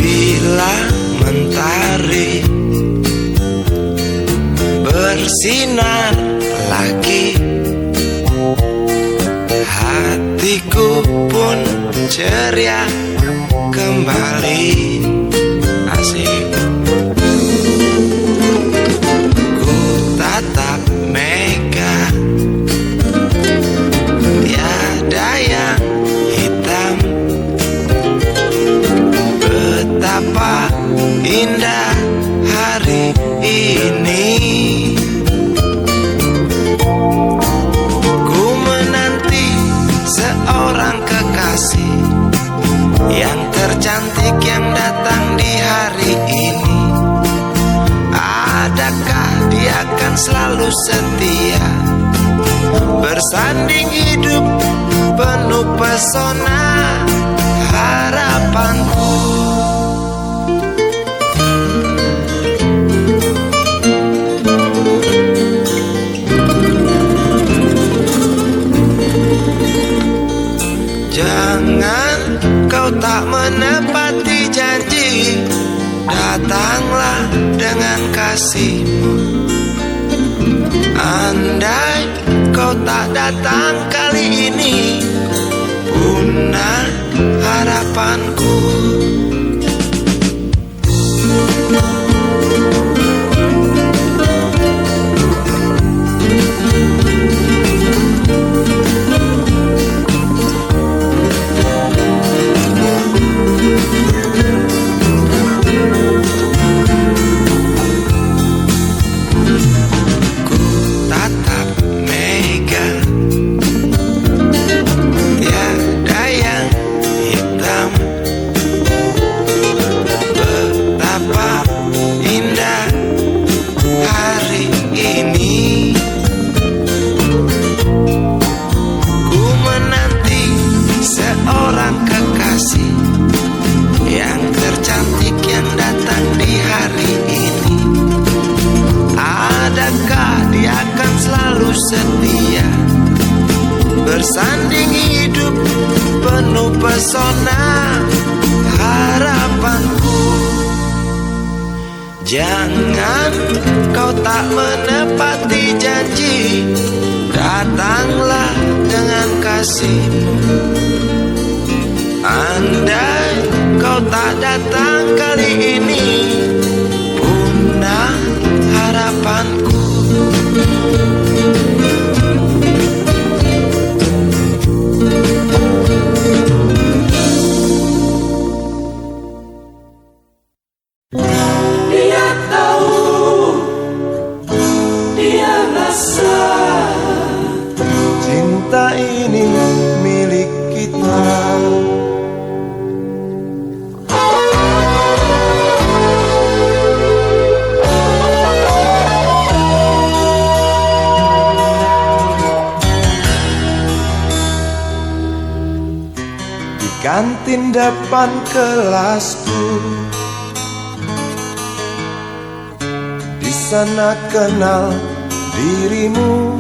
Speaker 4: Bila mentari bersinar lagi, hatiku pun ceria kembali. Asik. Ku tatap mega, tiada yang hitam. Betapa indah hari ini, ku menanti seorang kekasih yang tercantik yang datang di hari ini. Adakah dia akan selalu setia, bersanding hidup penuh pesona harapanku. Jangan kau tak menepati janji, datanglah dengan kasihmu. Andai kau tak datang kali ini, punah harapanku. Jangan kau tak menepati janji, datanglah dengan kasih. Andai kau tak datang kali ini, punah harapanku.
Speaker 2: Dia tahu, dia rasa
Speaker 3: Cinta ini milik kita. Di kantin depan kelasku, di sana kenal dirimu,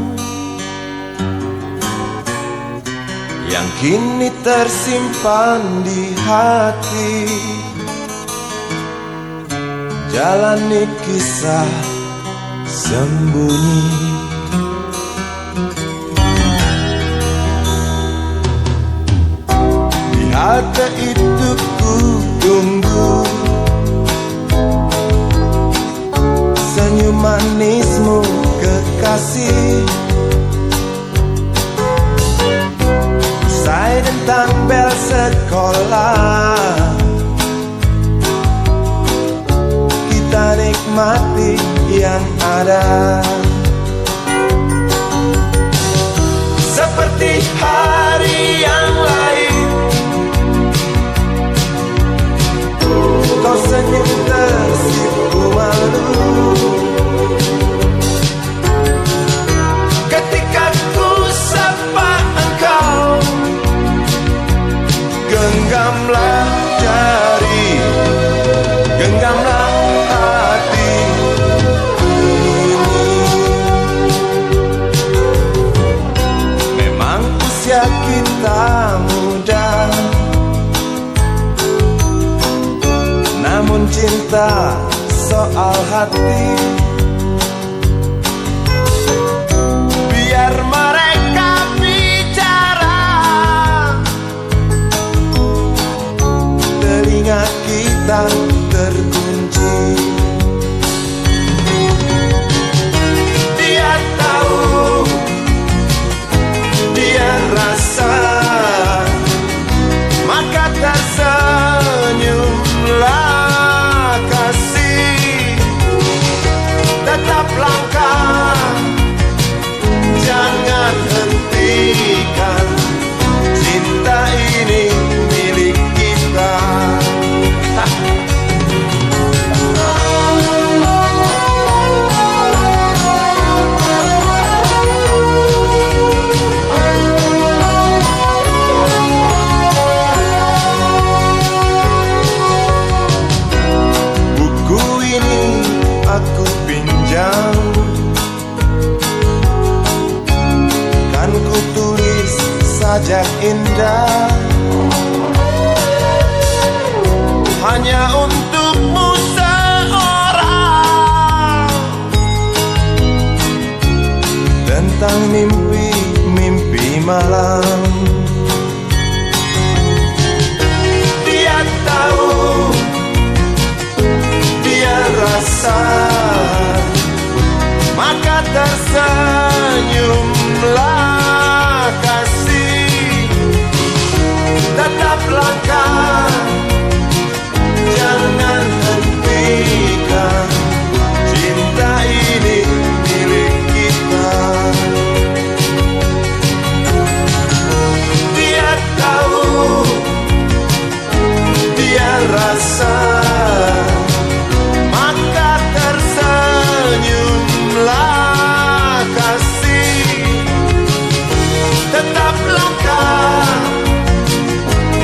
Speaker 3: yang kini tersimpan di hati. Jalani kisah sembunyi. Di halte itu ku tunggu senyum manismu kekasih. Usai tentang bel sekolah, kita nikmati yang ada. Seperti hari yang lain, kau senyum tersipu malu ketika ku sapa engkau. Genggamlah jari, genggamlah hati ini. Memang usia kita muda, namun cinta soal hati. Biar mereka bicara, telinga kita terkunci. Dia tahu, dia rasa, maka tersenyumlah kasih. Tetap langkah, jangan hentikan, cinta ini milik kita. Buku ini aku pinjam, kan ku tulis sajak indah, hanya untukmu seorang, tentang mimpi-mimpi malam. Dia tahu, dia rasa, maka tersenyumlah kasih. Tetap langkah, jangan hentikan, cinta ini milik kita. Dia tahu, dia rasa, maka tersenyumlah kasih. Tetap langkah,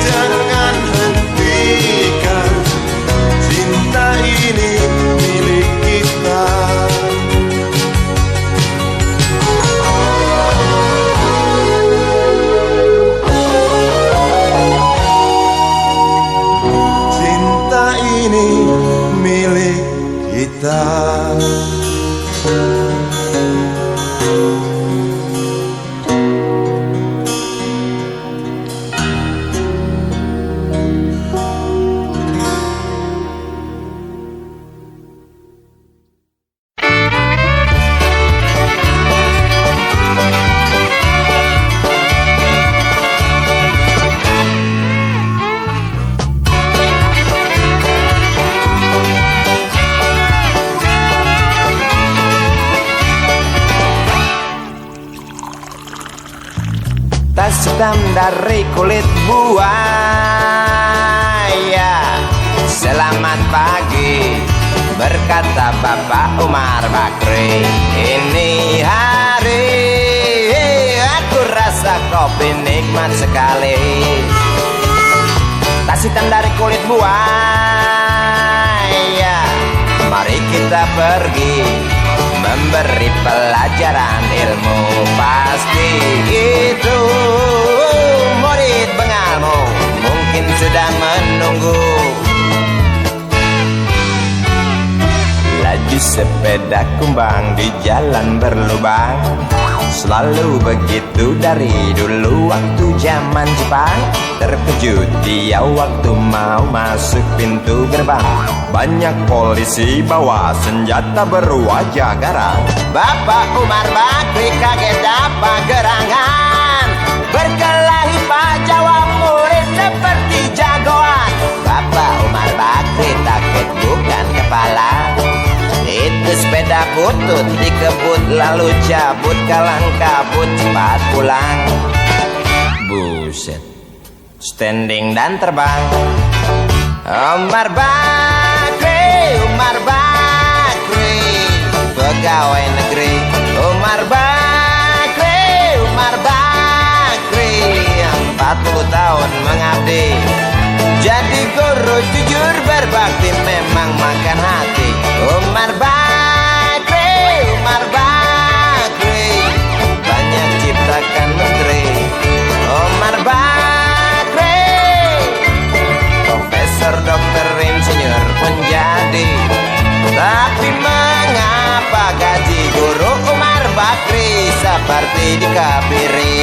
Speaker 3: jangan hentikan, cinta ini milik kita. Cinta ini milik kita.
Speaker 1: Tas hitam dari kulit buaya. Selamat pagi, berkata Bapak Umar Bakri. Ini hari aku rasa kopi nikmat sekali. Tas hitam dari kulit buaya, mari kita pergi memberi pelajaran ilmu. Pasti itu murid bengalmu mungkin sudah menunggu. Laju sepeda kumbang di jalan berlubang, selalu begitu dari dulu waktu zaman Jepang. Terkejut dia waktu mau masuk pintu gerbang, banyak polisi bawa senjata berwajah garang. Bapak Umar Bakri kaget dapat gerangan, berkelahi Pak jawab murid seperti jagoan. Bapak Umar Bakri takut bukan kepala, itu sepeda butut dikebut lalu cabut kalang kabut cepat pulang. Buset, standing dan terbang. Umar Bakri, Umar Bakri, pegawai negeri. Umar Bakri, Umar Bakri, 40 tahun mengabdi jadi guru jujur berbakti memang makan hati. Umar Bakri, Umar Bakri, banyak ciptakan menteri. Umar Bakri, profesor, dokter, insinyur pun jadi. Tapi mengapa gaji guru Umar Bakri seperti dikebiri?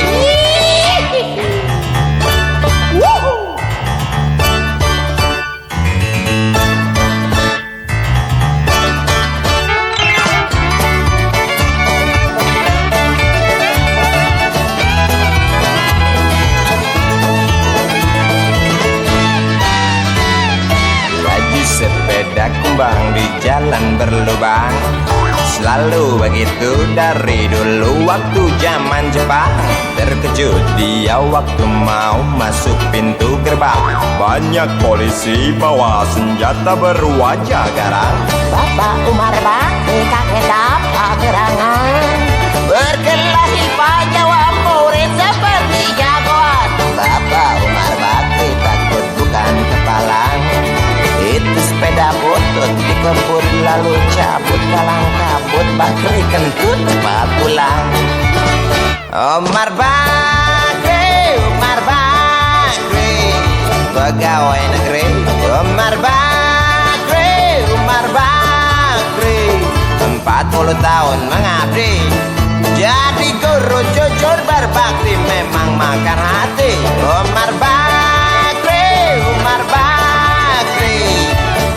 Speaker 1: Sepeda kumbang di jalan berlubang, selalu begitu dari dulu waktu zaman Jepang. Terkejut dia waktu mau masuk pintu gerbang, banyak polisi bawa senjata berwajah garang.
Speaker 5: Bapak Umar Bakri kaget dapat gerangan,
Speaker 1: Berkelahi Pak jawab murid seperti jagoan. Bapak Umar Bakri takut bukan kepala, itu sepeda butut dikebut lalu cabut kalang kabut. Bakri kentut cepat pulang. Umar Bakri, Umar Bakri, pegawai negeri. Umar Bakri, Umar Bakri, 40 tahun mengabdi jadi guru jujur berbakti memang makan hati. Umar Bakri, Umar Bakri,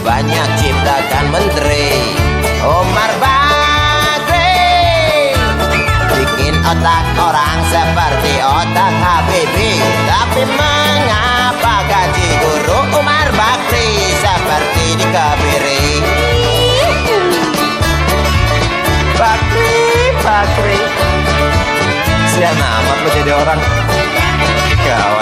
Speaker 1: banyak ciptakan menteri. Umar Bakri bikin otak orang seperti otak Habibie. Tapi mengapa gaji guru Umar Bakri seperti dikebiri? Bakri, Bakri, sian amat lo jadi orang. Kau